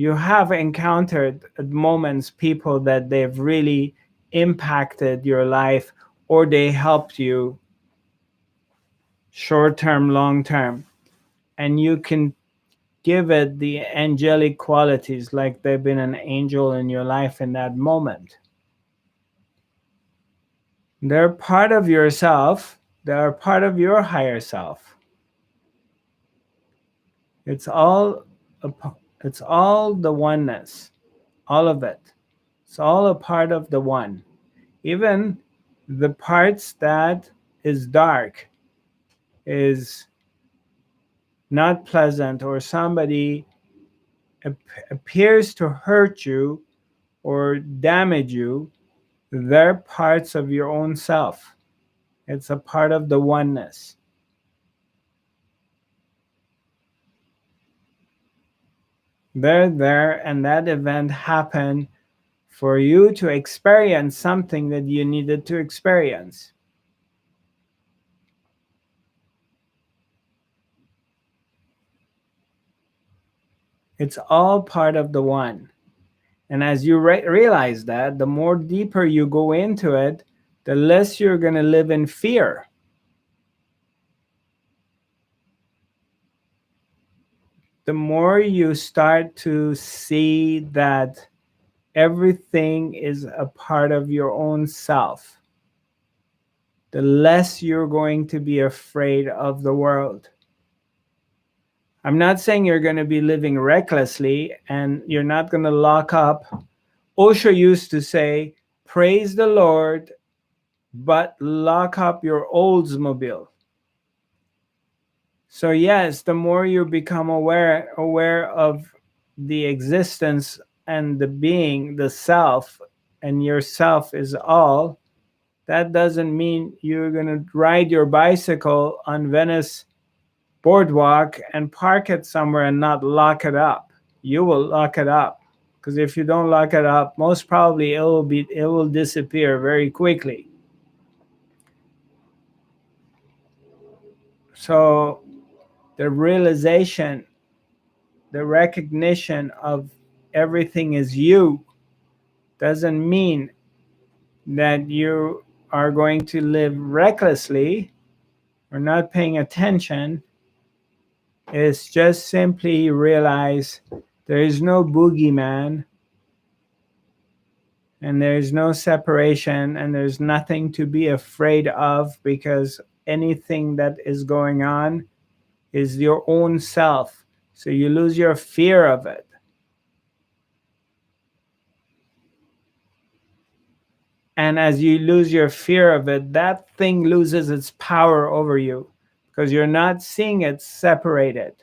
you have encountered at moments people that they've really impacted your life, or they helped you short term, long term, and you can give it the angelic qualities, like they've been an angel in your life in that moment. They're part of yourself, they're part of your higher self. It's all it's all the oneness, all of it. It's all a part of the one. Even the parts that is dark, is not pleasant, or somebody appears to hurt you or damage you, they're parts of your own self. It's a part of the oneness. They're there, and that event happened for you to experience something that you needed to experience. It's all part of the one. And as you realize that, the more deeper you go into it, the less you're going to live in fear. The more you start to see that everything is a part of your own self, the less you're going to be afraid of the world. I'm not saying you're going to be living recklessly and you're not going to lock up. Osho used to say, praise the Lord, but lock up your Oldsmobile. So yes, the more you become aware of the existence and the being, the self, and yourself is all, that doesn't mean you're going to ride your bicycle on Venice boardwalk and park it somewhere and not lock it up. You will lock it up, because if you don't lock it up, most probably it will disappear very quickly. So the realization, the recognition of everything is you, doesn't mean that you are going to live recklessly or not paying attention. It's just simply realize there is no boogeyman, and there's no separation, and there's nothing to be afraid of, because anything that is going on is your own self. So you lose your fear of it. And as you lose your fear of it, that thing loses its power over you, because you're not seeing it separated.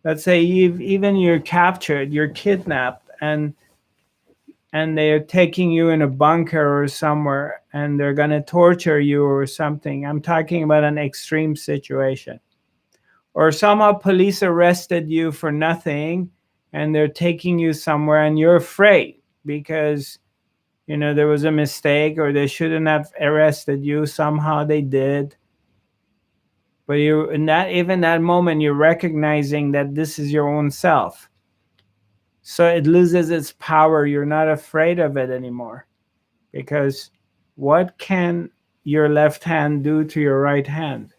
Let's say even you're captured, you're kidnapped, and they're taking you in a bunker or somewhere, and they're going to torture you or something. I'm talking about an extreme situation. Or somehow police arrested you for nothing, and they're taking you somewhere, and you're afraid because there was a mistake, or they shouldn't have arrested you. Somehow they did. But you, in that moment, you're recognizing that this is your own self. So it loses its power. You're not afraid of it anymore. Because what can your left hand do to your right hand?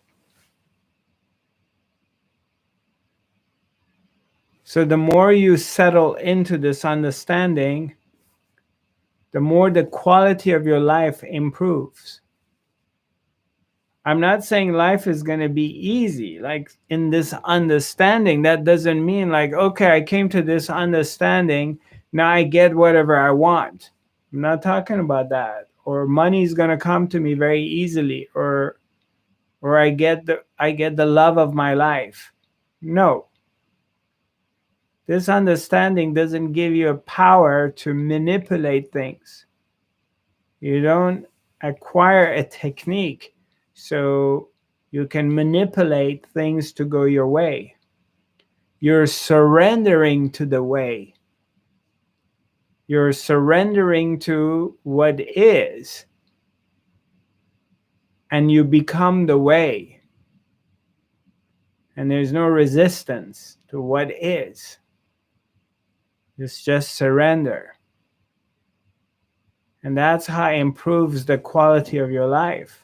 So the more you settle into this understanding, the more the quality of your life improves. I'm not saying life is going to be easy. Like, in this understanding, that doesn't mean like, okay, I came to this understanding, now I get whatever I want. I'm not talking about that. Or money is going to come to me very easily, or I get the love of my life. No. This understanding doesn't give you a power to manipulate things. You don't acquire a technique so you can manipulate things to go your way. You're surrendering to the way. You're surrendering to what is, and you become the way. And there's no resistance to what is. It's just surrender. And that's how it improves the quality of your life.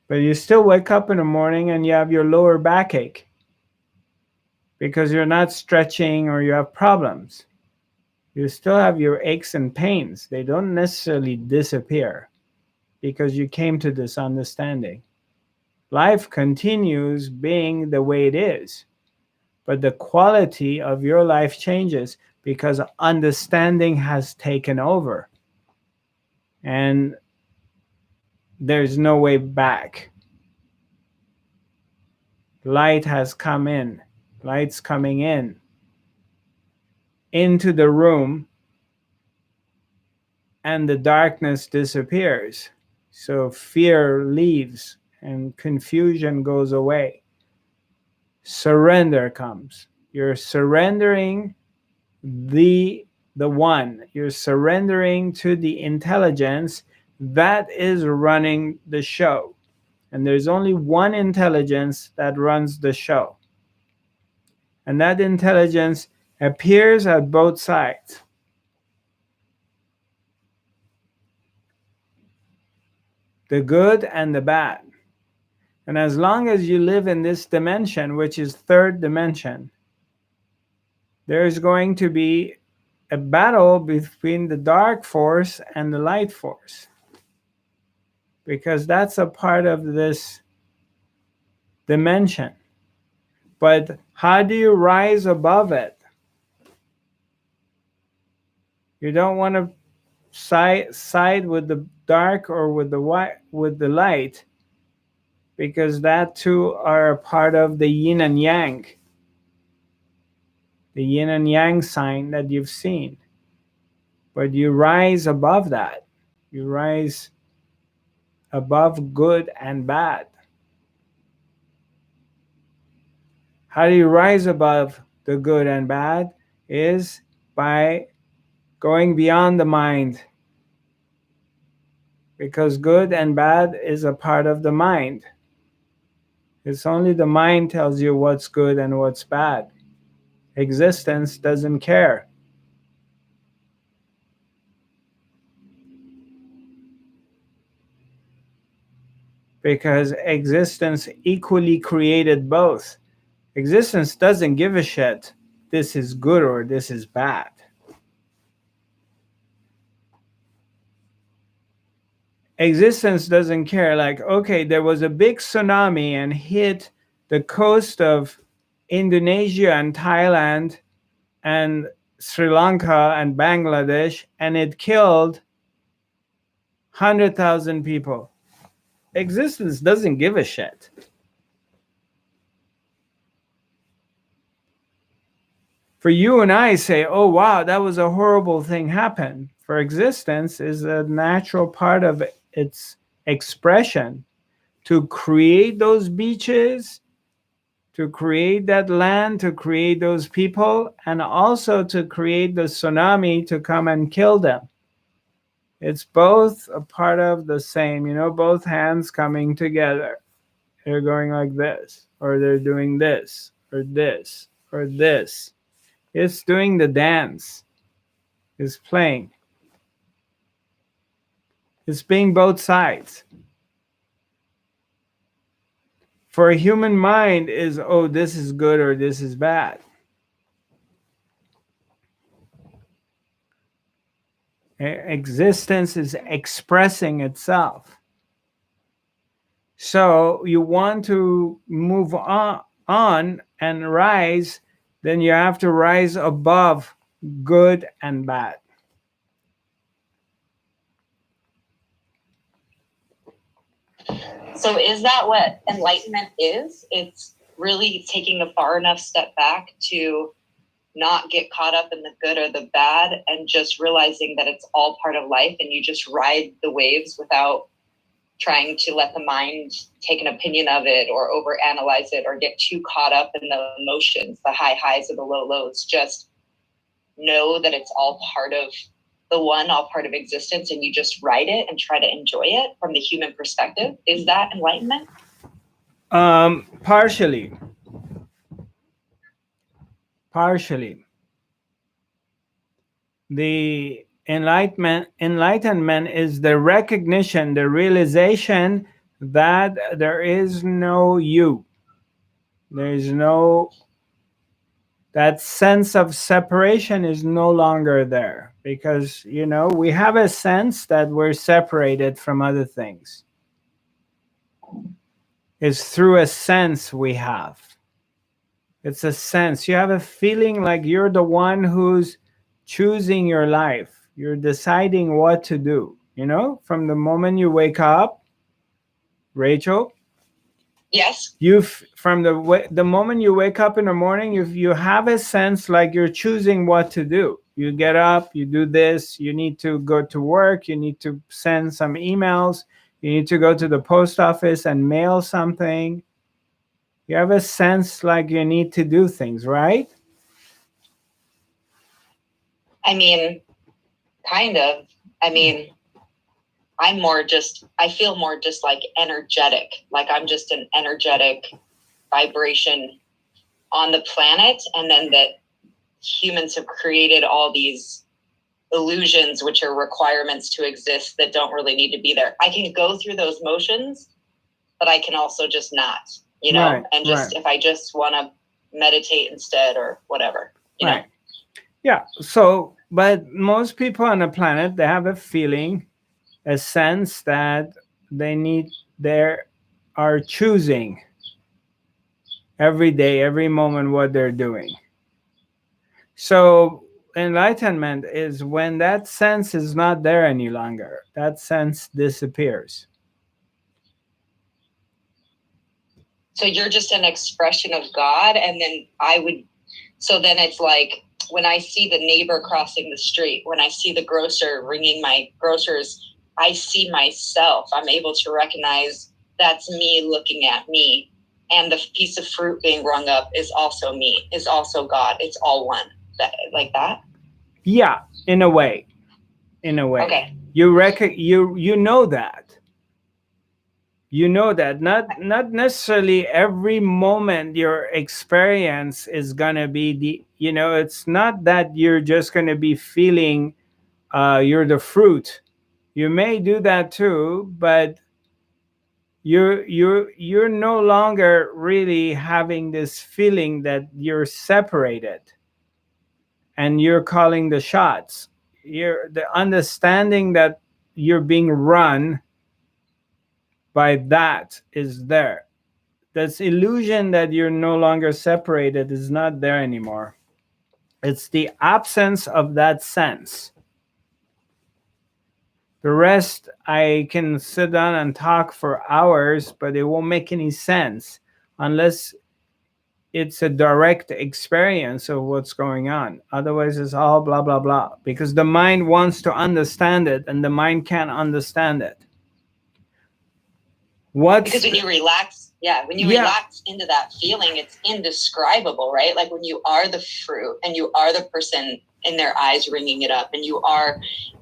But you still wake up in the morning and you have your lower backache because you're not stretching or you have problems. You still have your aches and pains. They don't necessarily disappear because you came to this understanding. Life continues being the way it is, but the quality of your life changes because understanding has taken over and there's no way back. Light has come in, light's coming in into the room, and the darkness disappears. So fear leaves and confusion goes away. Surrender comes. You're surrendering the one. You're surrendering to the intelligence that is running the show. And there's only one intelligence that runs the show. And that intelligence appears at both sides. The good and the bad. And as long as you live in this dimension, which is third dimension, there is going to be a battle between the dark force and the light force. Because that's a part of this dimension. But how do you rise above it? You don't want to side with the dark or with the light, because that too are a part of the yin and yang, the yin and yang sign that you've seen. But you rise above that. You rise above good and bad. How do you rise above the good and bad? Is by going beyond the mind. Because good and bad is a part of the mind. It's only the mind tells you what's good and what's bad. Existence doesn't care. Because existence equally created both. Existence doesn't give a shit. This is good or this is bad. Existence doesn't care. Like, okay, there was a big tsunami and hit the coast of Indonesia and Thailand and Sri Lanka and Bangladesh, and it killed 100,000 people. Existence doesn't give a shit. For you and I say, oh wow, that was a horrible thing happened. For existence is a natural part of its expression to create those beaches, to create that land, to create those people, and also to create the tsunami to come and kill them. It's both a part of the same, both hands coming together. They're going like this, or they're doing this, or this, or this. It's doing the dance. It's playing. It's being both sides. For a human mind is, oh, this is good or this is bad. Existence is expressing itself. So you want to move on and rise, then you have to rise above good and bad. So is that what enlightenment is? It's really taking a far enough step back to not get caught up in the good or the bad and just realizing that it's all part of life and you just ride the waves without trying to let the mind take an opinion of it or overanalyze it or get too caught up in the emotions, the high highs or the low lows. Just know that it's all part of the one, all part of existence, and you just ride it and try to enjoy it from the human perspective. Is that enlightenment? Partially. partially. The enlightenment is the recognition, the realization that there is no you. There is no, that sense of separation is no longer there, because we have a sense that we're separated from other things. It's through a sense we have. It's a sense. You have a feeling like you're the one who's choosing your life. You're deciding what to do. From the moment you wake up, Rachel. Yes. From the moment you wake up in the morning, you have a sense like you're choosing what to do. You get up, you do this. You need to go to work. You need to send some emails. You need to go to the post office and mail something. You have a sense like you need to do things, right? I mean, kind of. I mean, I feel more just like energetic. Like I'm just an energetic vibration on the planet. And then that humans have created all these illusions, which are requirements to exist that don't really need to be there. I can go through those motions, but I can also just not, Right, and just, if I just want to meditate instead or whatever, right. Yeah. So, but most people on the planet, they have a feeling, a sense that they are choosing every day, every moment what they're doing. So enlightenment is when that sense is not there any longer. That sense disappears. So you're just an expression of God. And then then it's like when I see the neighbor crossing the street, when I see the grocer ringing my groceries, I see myself. I'm able to recognize that's me looking at me. And the piece of fruit being rung up is also me, is also God. It's all one. Like that? Yeah, in a way. Okay. You know that. Not necessarily every moment your experience is gonna be it's not that you're just gonna be feeling you're the fruit. You may do that too, but you're no longer really having this feeling that you're separated and you're calling the shots. You're the understanding that you're being run by that is there. This illusion that you're no longer separated is not there anymore. It's the absence of that sense. The rest, I can sit down and talk for hours, but it won't make any sense unless it's a direct experience of what's going on. Otherwise, it's all blah, blah, blah, because the mind wants to understand it and the mind can't understand it. Because when you relax, relax into that feeling, it's indescribable, right? Like when you are the fruit and you are the person in their eyes ringing it up and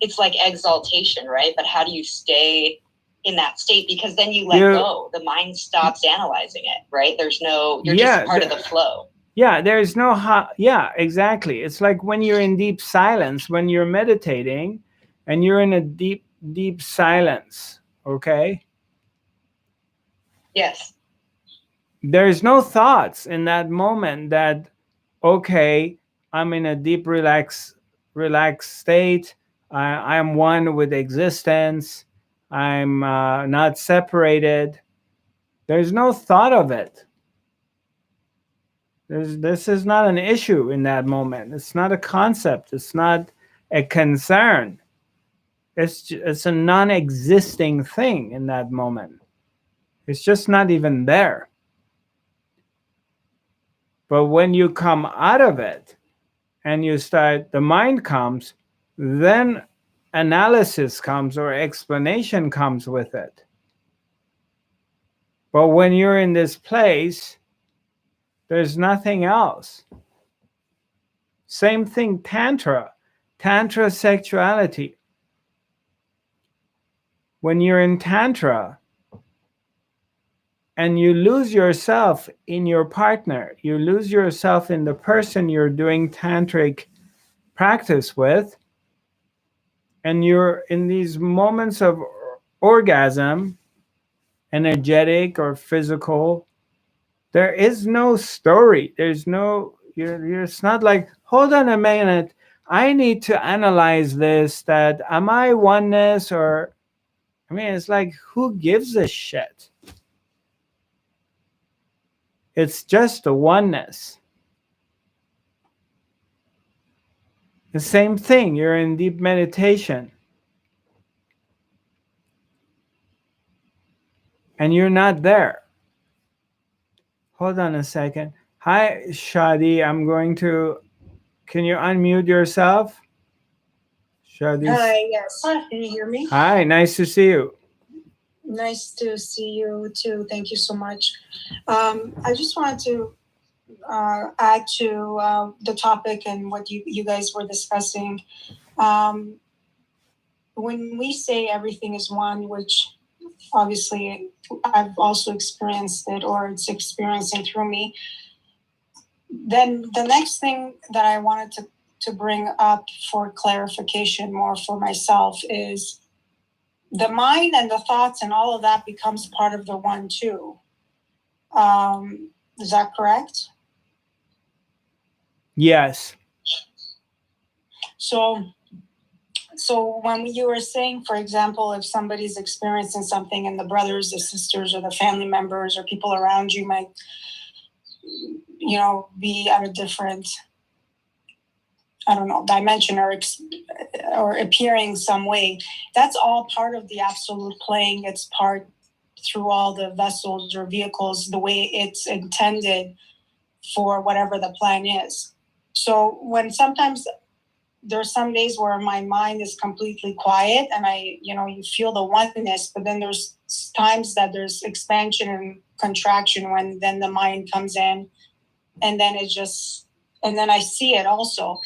it's like exaltation, right? But how do you stay in that state? Because then you let go. The mind stops analyzing it, right? You're just part of the flow. Yeah, there's no yeah, exactly. It's like when you're in deep silence, when you're meditating and you're in a deep, deep silence, okay? Yes. There's no thoughts in that moment that, okay, I'm in a deep relaxed state. I'm one with existence. I'm not separated. There's no thought of it. This is not an issue in that moment. It's not a concept. It's not a concern. It's a non-existing thing in that moment. It's just not even there. But when you come out of it and the mind comes, then analysis comes or explanation comes with it. But when you're in this place, there's nothing else. Same thing, Tantra sexuality. When you're in Tantra and you lose yourself in your partner. You lose yourself in the person you're doing tantric practice with, and you're in these moments of orgasm, energetic or physical. There is no story. There's no, it's not like, hold on a minute, I need to analyze this, that am I oneness or, I mean, it's like, who gives a shit? It's just a oneness. The same thing, you're in deep meditation and you're not there. Hold on a second. Hi, Shadi. I'm going to, can you unmute yourself? Shadi. Hi, yes. Can you hear me? Hi, nice to see you. Nice to see you too. Thank you so much. I just wanted to add to the topic and what you guys were discussing. When we say everything is one, which obviously I've also experienced it, or it's experiencing through me, then the next thing that I wanted to bring up for clarification more for myself is the mind and the thoughts and all of that becomes part of the one too. Is that correct? Yes. So when you were saying, for example, if somebody's experiencing something and the brothers, the sisters, or the family members or people around you might, be at a different, I don't know, dimension or appearing some way, that's all part of the absolute playing its part through all the vessels or vehicles, the way it's intended for whatever the plan is. So when sometimes there's some days where my mind is completely quiet and you feel the oneness, but then there's times that there's expansion and contraction when then the mind comes in, and then and then I see it also.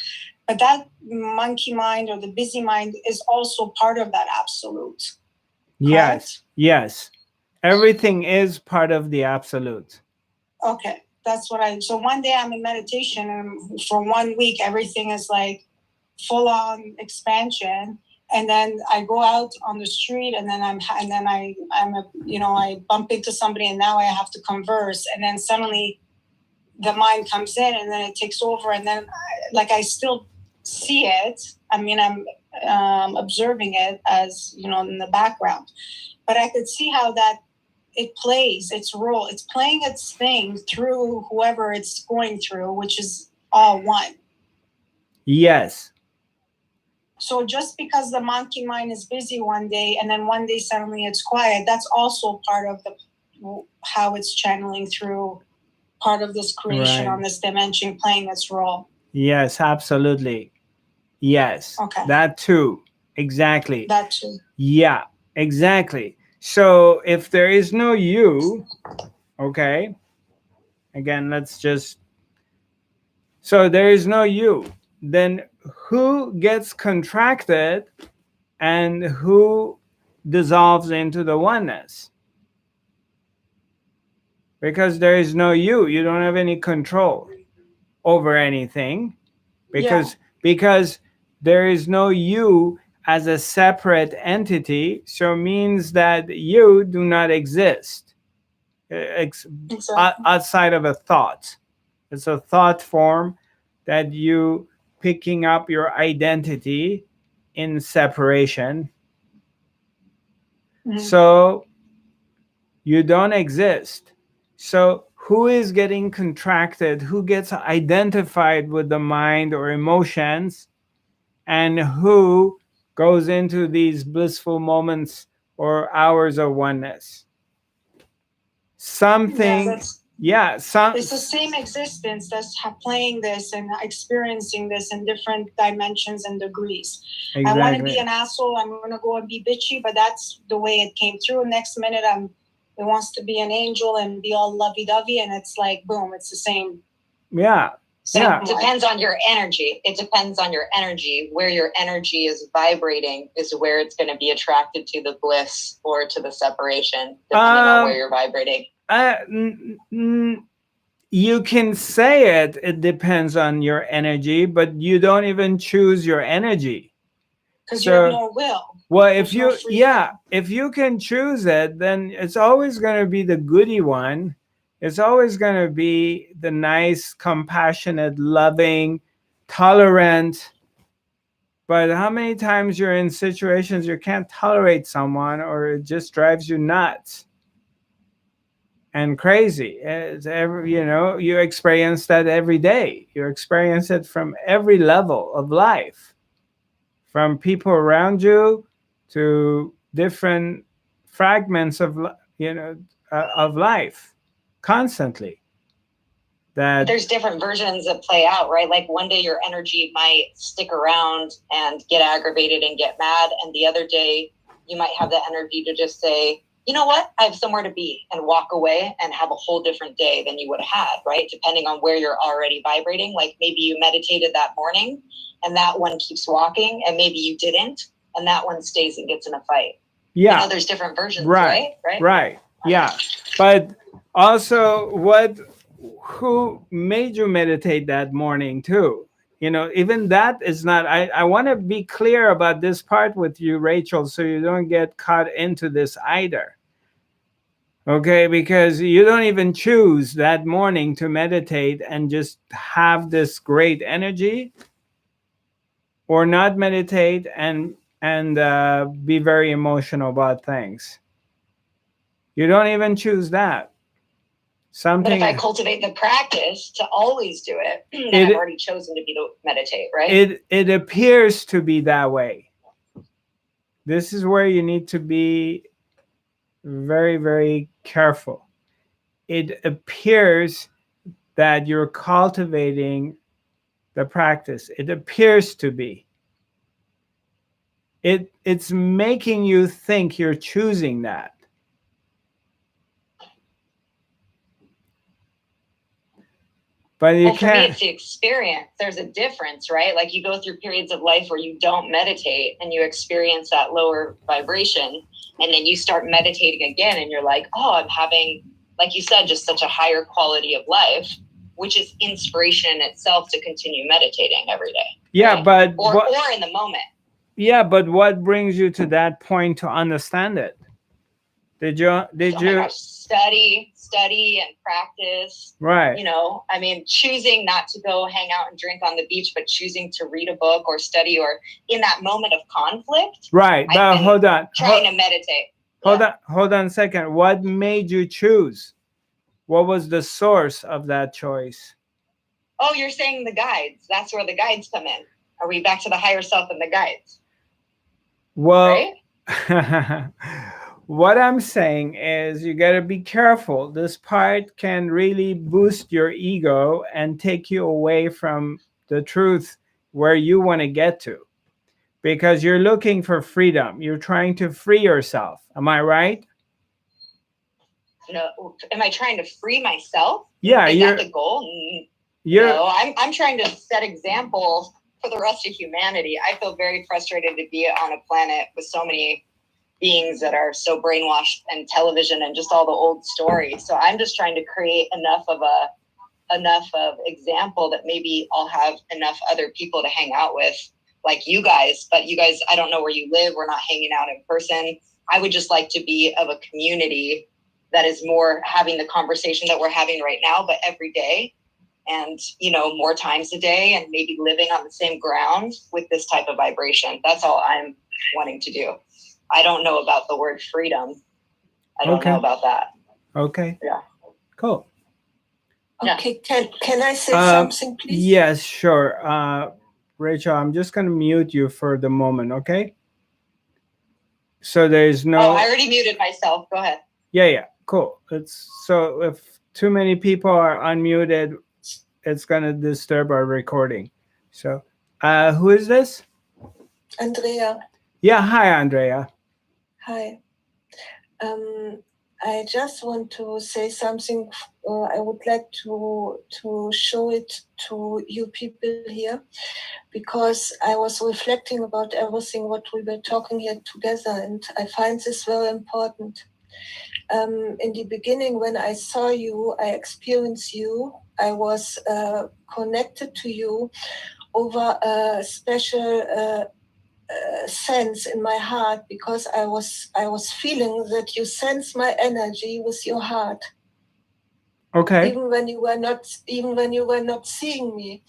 But that monkey mind or the busy mind is also part of that absolute. Yes. Correct? Yes. Everything is part of the absolute. Okay. That's so one day I'm in meditation and for 1 week, everything is like full on expansion. And then I go out on the street and then I bump into somebody and now I have to converse. And then suddenly the mind comes in and then it takes over. And then I still see it. I mean, I'm observing it as, in the background, but I could see how that it plays its role. It's playing its thing through whoever it's going through, which is all one. Yes. So just because the monkey mind is busy one day and then one day suddenly it's quiet, that's also part of how it's channeling through part of this creation on this dimension, playing its role. Yes, absolutely. Yes. Okay. That too. Exactly. That too. Yeah, exactly. So if there is no you, okay, again, so there is no you, then who gets contracted and who dissolves into the oneness? Because there is no you. You don't have any control over anything because there is no you as a separate entity, so means that you do not exist outside of a thought. It's a thought form that you picking up your identity in separation. Mm-hmm. So you don't exist. So who is getting contracted? Who gets identified with the mind or emotions? And who goes into these blissful moments or hours of oneness? Something, it's the same existence that's playing this and experiencing this in different dimensions and degrees. Exactly. I want to be an asshole. I'm going to go and be bitchy, but that's the way it came through. Next minute, it wants to be an angel and be all lovey-dovey, and it's like, boom, it's the same. Yeah. So it depends on your energy. It depends on your energy. Where your energy is vibrating is where it's going to be attracted to the bliss or to the separation, depending on where you're vibrating. You can say it. It depends on your energy, but you don't even choose your energy. Because you have no will. Well, There's no free will. if you can choose it, then it's always going to be the goody one. It's always going to be the nice, compassionate, loving, tolerant. But how many times you're in situations you can't tolerate someone, or it just drives you nuts and crazy? It's you experience that every day. You experience it from every level of life, from people around you to different fragments of of life, constantly. But That there's different versions that play out, right? Like one day your energy might stick around and get aggravated and get mad, and the other day you might have the energy to just say, you know what, I have somewhere to be, and walk away and have a whole different day than you would have had, right? Depending on where you're already vibrating. Like maybe you meditated that morning and that one keeps walking, and maybe you didn't, and that one stays and gets in a fight. Yeah, there's different versions, right? Right. Yeah, but also who made you meditate that morning too? Even that is not. I want to be clear about this part with you, Rachel, so you don't get caught into this either. Okay, because you don't even choose that morning to meditate and just have this great energy, or not meditate and be very emotional about things. You don't even choose that. But if I cultivate the practice to always do it, then I've already chosen to meditate, right? It appears to be that way. This is where you need to be very, very careful. It appears that you're cultivating the practice. It appears to be. It's making you think you're choosing that. But you well, for me, can't. it's the experience. There's a difference, right? Like you go through periods of life where you don't meditate and you experience that lower vibration, and then you start meditating again and you're like, oh, I'm having, like you said, just such a higher quality of life, which is inspiration in itself to continue meditating every day. Yeah, right? but or in the moment. Yeah, but what brings you to that point to understand it? Did you gosh, study and practice, right? I mean, choosing not to go hang out and drink on the beach, but choosing to read a book or study, or in that moment of conflict, right? But hold on, trying to meditate. Hold on a second. What made you choose? What was the source of that choice? Oh, you're saying the guides. That's where the guides come in. Are we back to the higher self and the guides? Well, right? What I'm saying is you got to be careful. This part can really boost your ego and take you away from the truth where you want to get to, because you're looking for freedom. You're trying to free yourself. Am I right? No. Am I trying to free myself? Yeah. Is that the goal? No, I'm trying to set examples for the rest of humanity. I feel very frustrated to be on a planet with so many beings that are so brainwashed, and television and just all the old stories. So I'm just trying to create enough of example that maybe I'll have enough other people to hang out with, like you guys. But you guys, I don't know where you live. We're not hanging out in person. I would just like to be of a community that is more having the conversation that we're having right now, but every day, and more times a day, and maybe living on the same ground with this type of vibration. That's all I'm wanting to do. I don't know about the word freedom. I don't know about that. Okay. Yeah. Cool. Okay. Can I say something, please? Yes, sure. Rachel, I'm just going to mute you for the moment, okay? So there's no... Oh, I already muted myself. Go ahead. Yeah. Cool. So if too many people are unmuted, it's going to disturb our recording. So who is this? Andrea. Yeah. Hi, Andrea. Hi. I just want to say something. I would like to show it to you people here, because I was reflecting about everything what we were talking here together, and I find this very important. in the beginning, when I saw you, I experienced you. I was connected to you over a special sense in my heart, because I was feeling that you sense my energy with your heart. Okay. Even when you were not seeing me.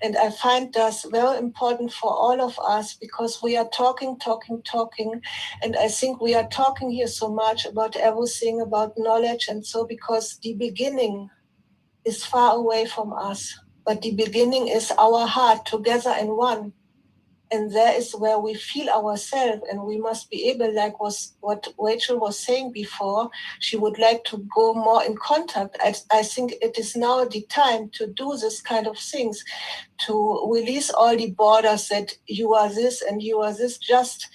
And I find this very important for all of us, because we are talking. And I think we are talking here so much about everything, about knowledge. And so, because the beginning is far away from us, but the beginning is our heart together in one. And there is where we feel ourselves, and we must be able, like what Rachel was saying before, she would like to go more in contact. I think it is now the time to do this kind of things, to release all the borders that you are this and you are this. Just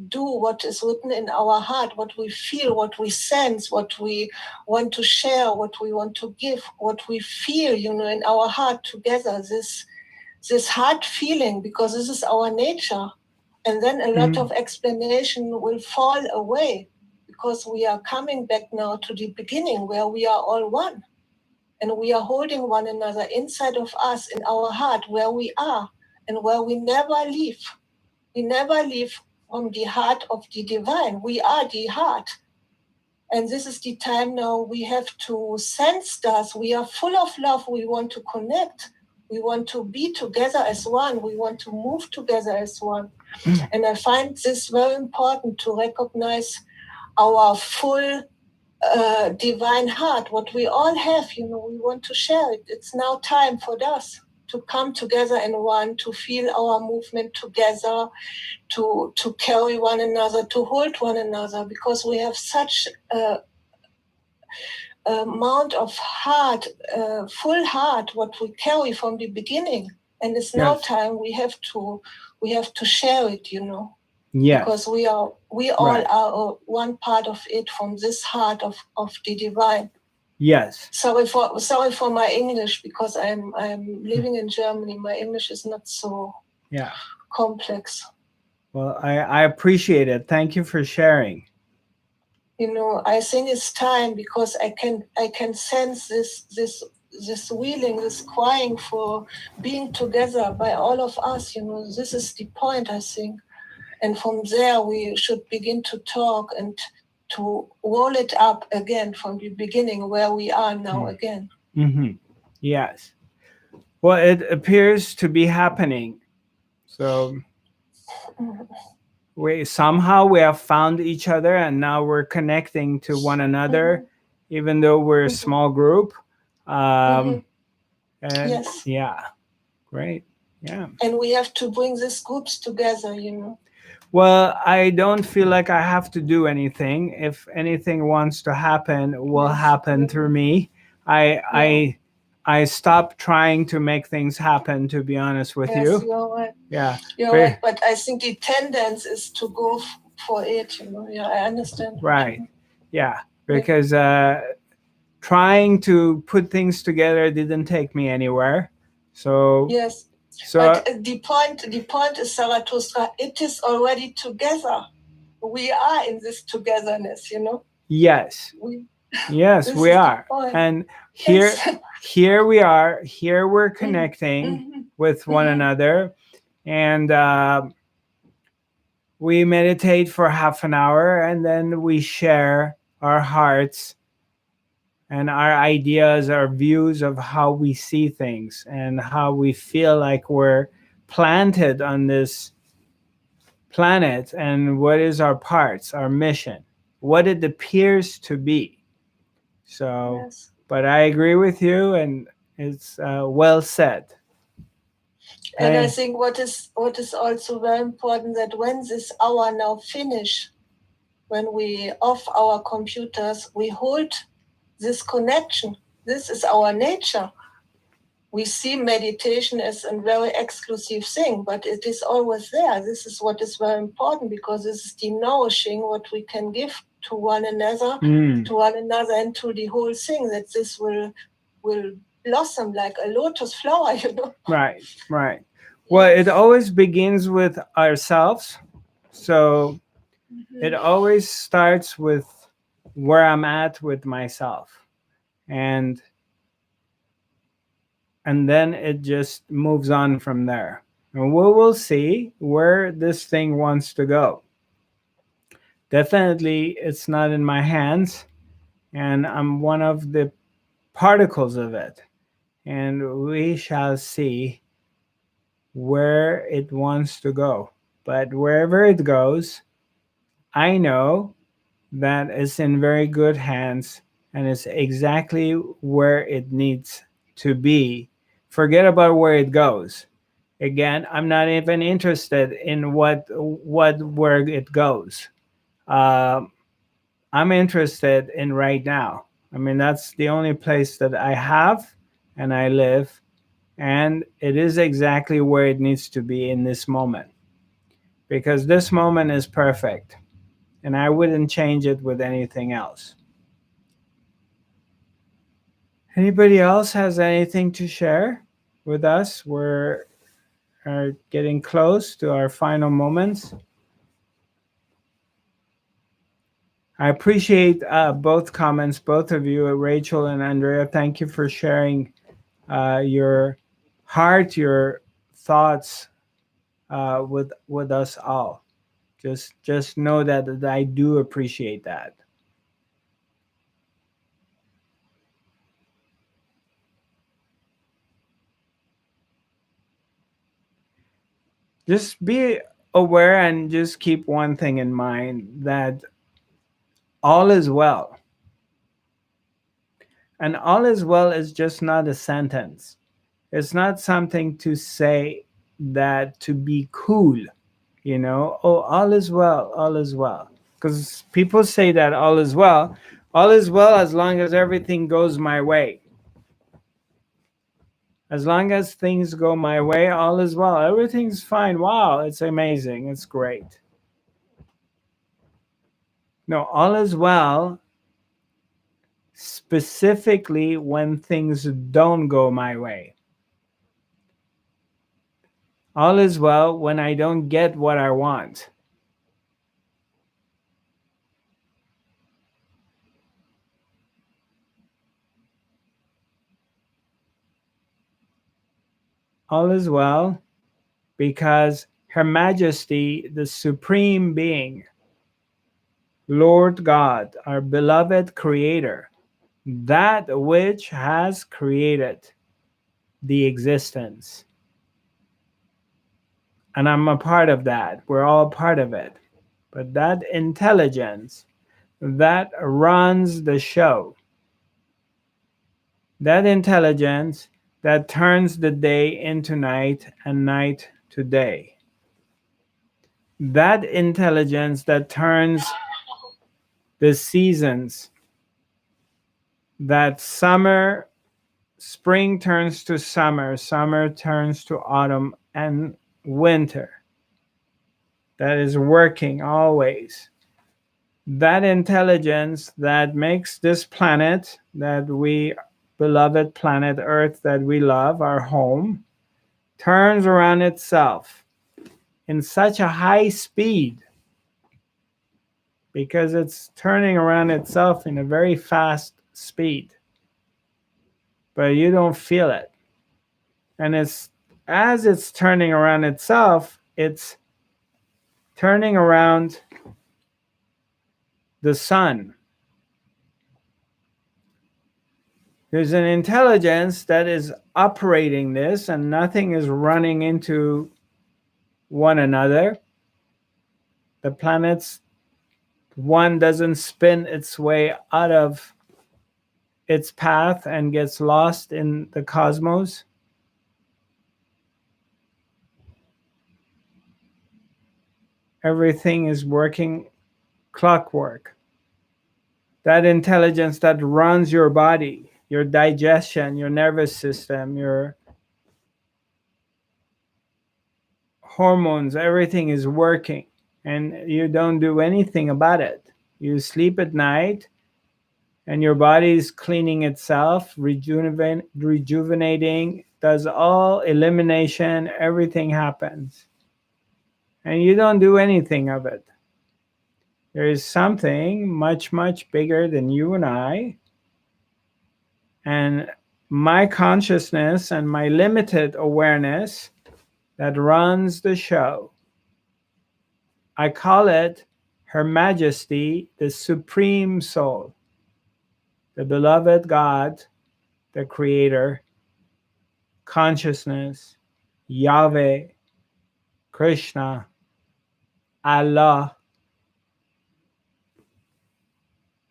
do what is written in our heart, what we feel, what we sense, what we want to share, what we want to give, what we feel, in our heart together. This heart feeling, because this is our nature. And then a lot of explanation will fall away, because we are coming back now to the beginning, where we are all one. And we are holding one another inside of us, in our heart, where we are, and where we never leave. We never leave from the heart of the divine. We are the heart. And this is the time now we have to sense that we are full of love. We want to connect. We want to be together as one. We want to move together as one. And I find this very important, to recognize our full divine heart, what we all have, we want to share it. It's now time for us to come together in one, to feel our movement together, to carry one another, to hold one another, because we have such amount of heart, full heart, what we carry from the beginning, and it's now time we have to share it, Yes. because we all are one part of it, from this heart of the divine. Yes. Sorry for my English, because I'm living in Germany. My English is not so complex. Well, I appreciate it. Thank you for sharing. I think it's time, because I can sense this wheeling, this crying for being together by all of us. This is the point, I think. And from there, we should begin to talk and to roll it up again from the beginning, where we are now again. Mm-hmm. Yes. Well, it appears to be happening. So we have found each other, and now we're connecting to one another, even though we're a small group. And yes. Yeah. Great. Yeah. And we have to bring these groups together, Well, I don't feel like I have to do anything. If anything wants to happen, it will happen through me. I stopped trying to make things happen, to be honest with you. You're right. Yeah. You're right. But I think the tendency is to go for it, Yeah, I understand. Right. Yeah. Because trying to put things together didn't take me anywhere. So yes. So but the point is, Zarathustra, it is already together. We are in this togetherness, Yes. Yes, we are. And here we are. Here we're connecting with one another, and we meditate for half an hour, and then we share our hearts and our ideas, our views of how we see things, and how we feel like we're planted on this planet, and what is our parts, our mission, what it appears to be. So, but I agree with you, and it's well said. And I think what is also very important, that when this hour now finish, when we off our computers, we hold this connection. This is our nature. We see meditation as a very exclusive thing, but it is always there. This is what is very important, because this is the nourishing what we can give to one another, and to the whole thing, that this will blossom like a lotus flower, Right. Well, it always begins with ourselves. So It always starts with where I'm at with myself. And then it just moves on from there. And we will see where this thing wants to go. Definitely, it's not in my hands, and I'm one of the particles of it. And we shall see where it wants to go. But wherever it goes, I know that it's in very good hands and it's exactly where it needs to be. Forget about where it goes. Again, I'm not even interested in where it goes. Um, I'm interested in right now. I mean, that's the only place that I have and I live, and it is exactly where it needs to be in this moment because this moment is perfect and I wouldn't change it with anything else. Anybody else has anything to share with us? We're getting close to our final moments. I appreciate both comments, both of you, Rachel and Andrea. Thank you for sharing your heart, your thoughts with us all. Just know that I do appreciate that. Just be aware and just keep one thing in mind, that all is well. And all is well is just not a sentence. It's not something to say that to be cool, oh, all is well, all is well. Because people say that all is well as long as everything goes my way. As long as things go my way, all is well. Everything's fine. Wow, it's amazing. It's great. No, all is well specifically when things don't go my way. All is well when I don't get what I want. All is well because Her Majesty, the Supreme Being, Lord God, our beloved Creator, that which has created the existence. And I'm a part of that. We're all part of it. But that intelligence that runs the show, that intelligence that turns the day into night and night to day, that intelligence that turns the seasons, that spring turns to summer, summer turns to autumn and winter, that is working always. That intelligence that makes this planet, that we beloved planet Earth that we love, our home, turns around itself in such a high speed because it's turning around itself in a very fast speed, but you don't feel it. And as it's turning around itself, it's turning around the sun. There's an intelligence that is operating this, and nothing is running into one another. The planets, one doesn't spin its way out of its path and gets lost in the cosmos. Everything is working clockwork. That intelligence that runs your body, your digestion, your nervous system, your hormones, everything is working, and you don't do anything about it. You sleep at night and your body is cleaning itself, rejuvenating, does all elimination, everything happens. And you don't do anything of it. There is something much, much bigger than you and I, and my consciousness and my limited awareness that runs the show. I call it Her Majesty, the Supreme Soul, the beloved God, the Creator, Consciousness, Yahweh, Krishna, Allah,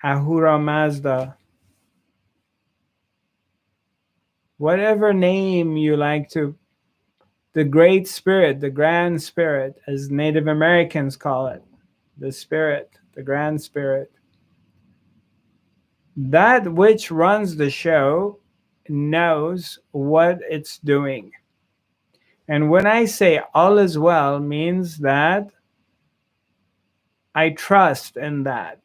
Ahura Mazda, whatever name you like to, the Great Spirit, the Grand Spirit, as Native Americans call it, the Spirit, the Grand Spirit. That which runs the show knows what it's doing. And when I say all is well, means that I trust in that.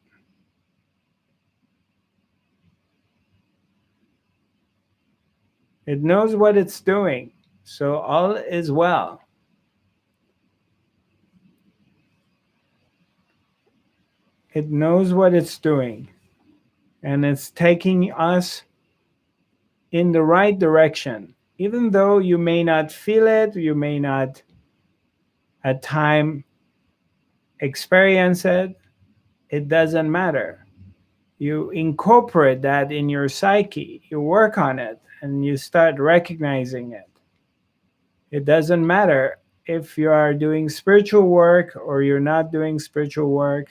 It knows what it's doing. So all is well. It knows what it's doing. And it's taking us in the right direction. Even though you may not feel it, you may not at time experience it, it doesn't matter. You incorporate that in your psyche, you work on it, and you start recognizing it. It doesn't matter if you are doing spiritual work or you're not doing spiritual work.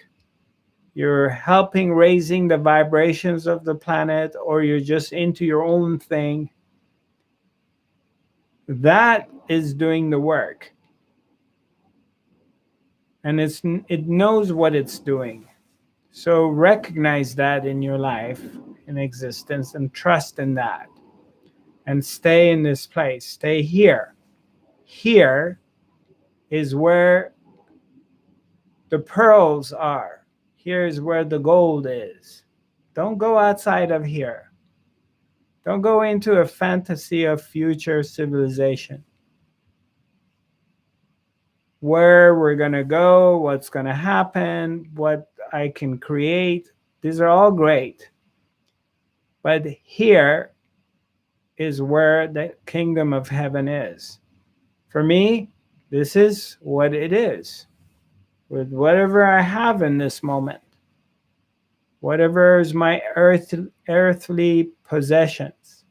You're helping raising the vibrations of the planet, or you're just into your own thing. That is doing the work. And it knows what it's doing. So recognize that in your life, in existence, and trust in that. And stay in this place. Stay here. Here is where the pearls are. Here is where the gold is. Don't go outside of here. Don't go into a fantasy of future civilization. Where we're going to go, what's going to happen, what I can create. These are all great. But here is where the kingdom of heaven is. For me, this is what it is. With whatever I have in this moment, whatever is my earthly possessions.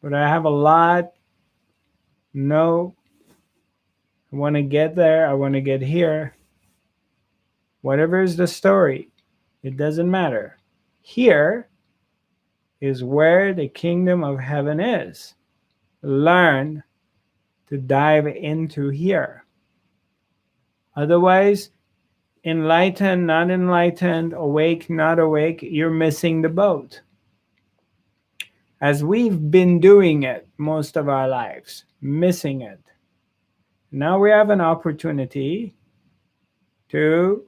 Would I have a lot? No. I want to get there. I want to get here. Whatever is the story, it doesn't matter. Here is where the kingdom of heaven is. Learn to dive into here. Otherwise, enlightened, not enlightened, awake, not awake, you're missing the boat. As we've been doing it most of our lives, missing it. Now we have an opportunity to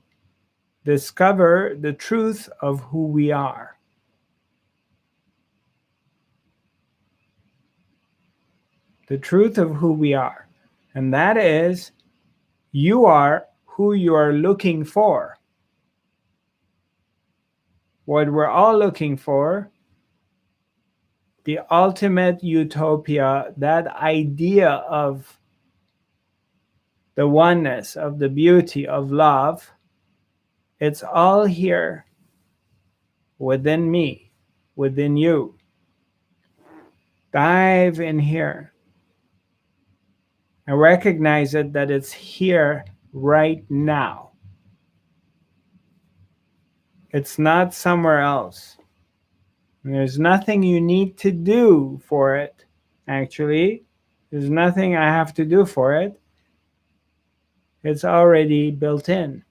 discover the truth of who we are. The truth of who we are. And that is, you are who you are looking for. What we're all looking for, the ultimate utopia, that idea of the oneness, of the beauty of love, it's all here within me, within you. Dive in here and recognize it, that it's here right now. It's not somewhere else. And there's nothing you need to do for it, actually. There's nothing I have to do for it. It's already built in.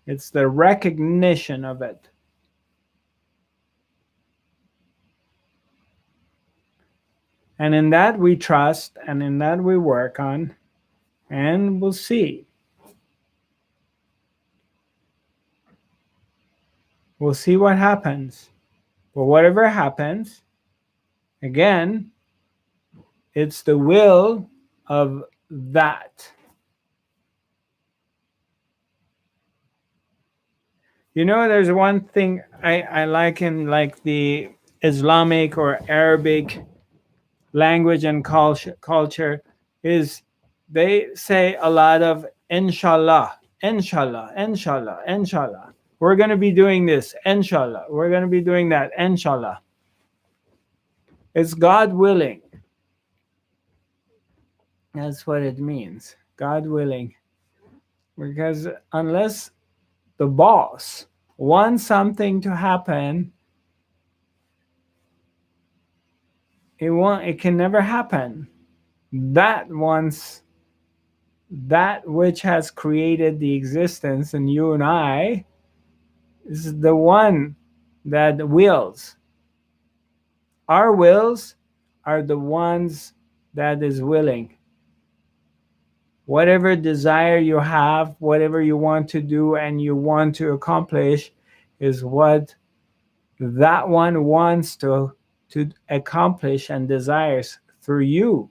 It's the recognition of it. And in that we trust, and in that we work on, and we'll see. We'll see what happens. But whatever happens, again, it's the will of that. You know, there's one thing I like in like the Islamic or Arabic language and culture is they say a lot of inshallah, inshallah, inshallah, inshallah. We're going to be doing this, inshallah. We're going to be doing that, inshallah. It's God willing. That's what it means. God willing. Because unless the boss wants something to happen, it can never happen. That once that which has created the existence and you and I is the one that wills. Our wills are the ones that is willing. Whatever desire you have, whatever you want to do and you want to accomplish is what that one wants to accomplish and desires through you.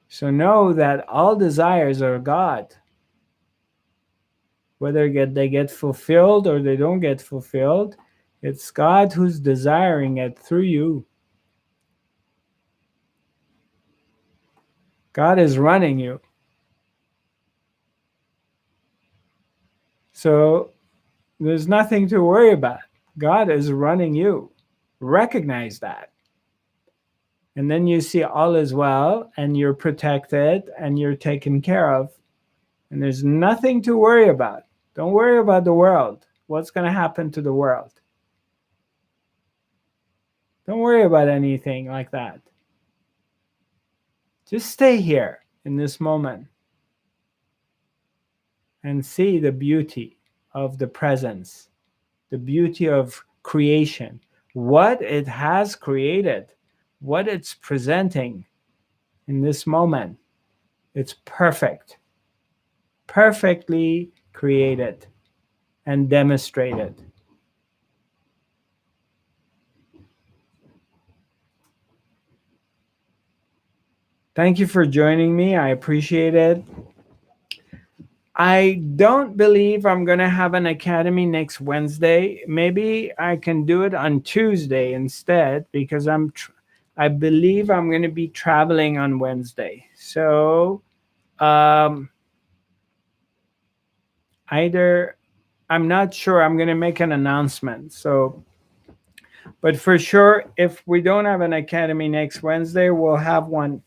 So know that all desires are God. Whether they get fulfilled or they don't get fulfilled, it's God who's desiring it through you. God is running you. So there's nothing to worry about. God is running you. Recognize that. And then you see all is well and you're protected and you're taken care of. And there's nothing to worry about. Don't worry about the world. What's going to happen to the world? Don't worry about anything like that. Just stay here in this moment and see the beauty of the presence, the beauty of creation, what it has created, what it's presenting in this moment. It's perfect, perfectly created and demonstrated. Thank you for joining me. I appreciate it. I don't believe I'm going to have an academy next Wednesday. Maybe I can do it on Tuesday instead because I believe I'm going to be traveling on Wednesday. So either I'm not sure. I'm going to make an announcement. So, but for sure, if we don't have an academy next Wednesday, we'll have one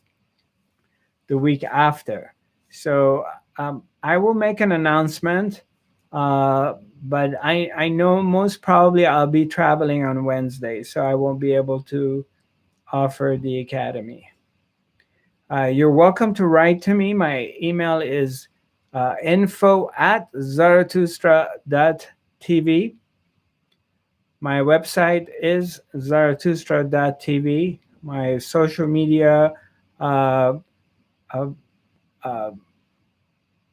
the week after. So I will make an announcement, but I know most probably I'll be traveling on Wednesday, so I won't be able to offer the academy. You're welcome to write to me. My email is info@zarathustra.tv. My website is zarathustra.tv. My social media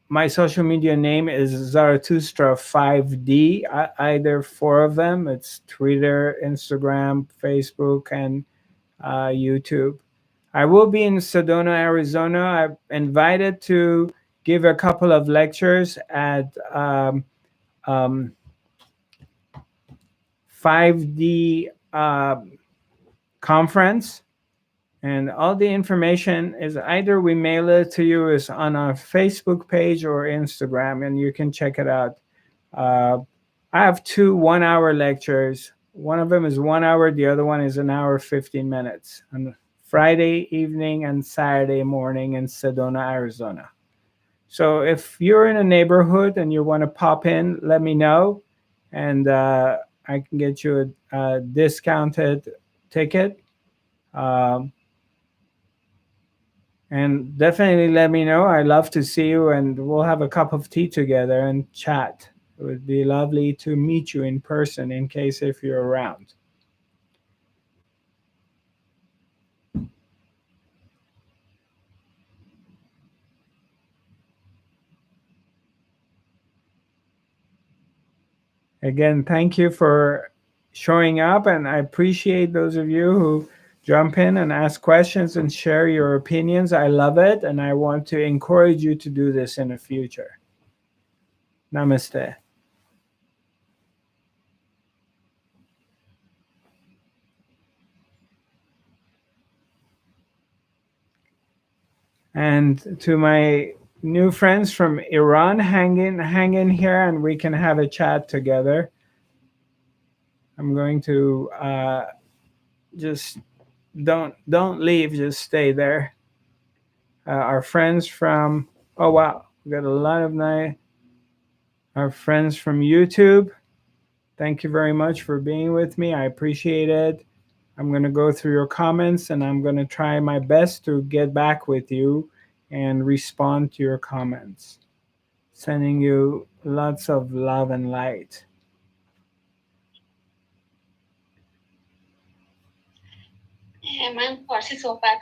my social media name is Zarathustra 5D, either four of them. It's Twitter, Instagram, Facebook, and YouTube. I will be in Sedona, Arizona. I'm invited to give a couple of lectures at 5D conference. And all the information is either we mail it to you is on our Facebook page or Instagram, and you can check it out. I have 2 1-hour lectures. One of them is 1 hour. The other one is 1 hour, 15 minutes on Friday evening and Saturday morning in Sedona, Arizona. So if you're in a neighborhood and you want to pop in, let me know. And I can get you a discounted ticket. And definitely let me know. I love to see you, and we'll have a cup of tea together and chat. It would be lovely to meet you in person in case if you're around. Again, thank you for showing up, and I appreciate those of you who jump in and ask questions and share your opinions. I love it, and I want to encourage you to do this in the future. Namaste. And to my new friends from Iran, hang in here, and we can have a chat together. I'm going to just don't leave, just stay there. Our friends from, oh wow, we got a lot of our friends from YouTube. Thank you very much for being with me. I appreciate it. I'm going to go through your comments, and I'm going to try my best to get back with you and respond to your comments. Sending you lots of love and light. من فارسی صحبت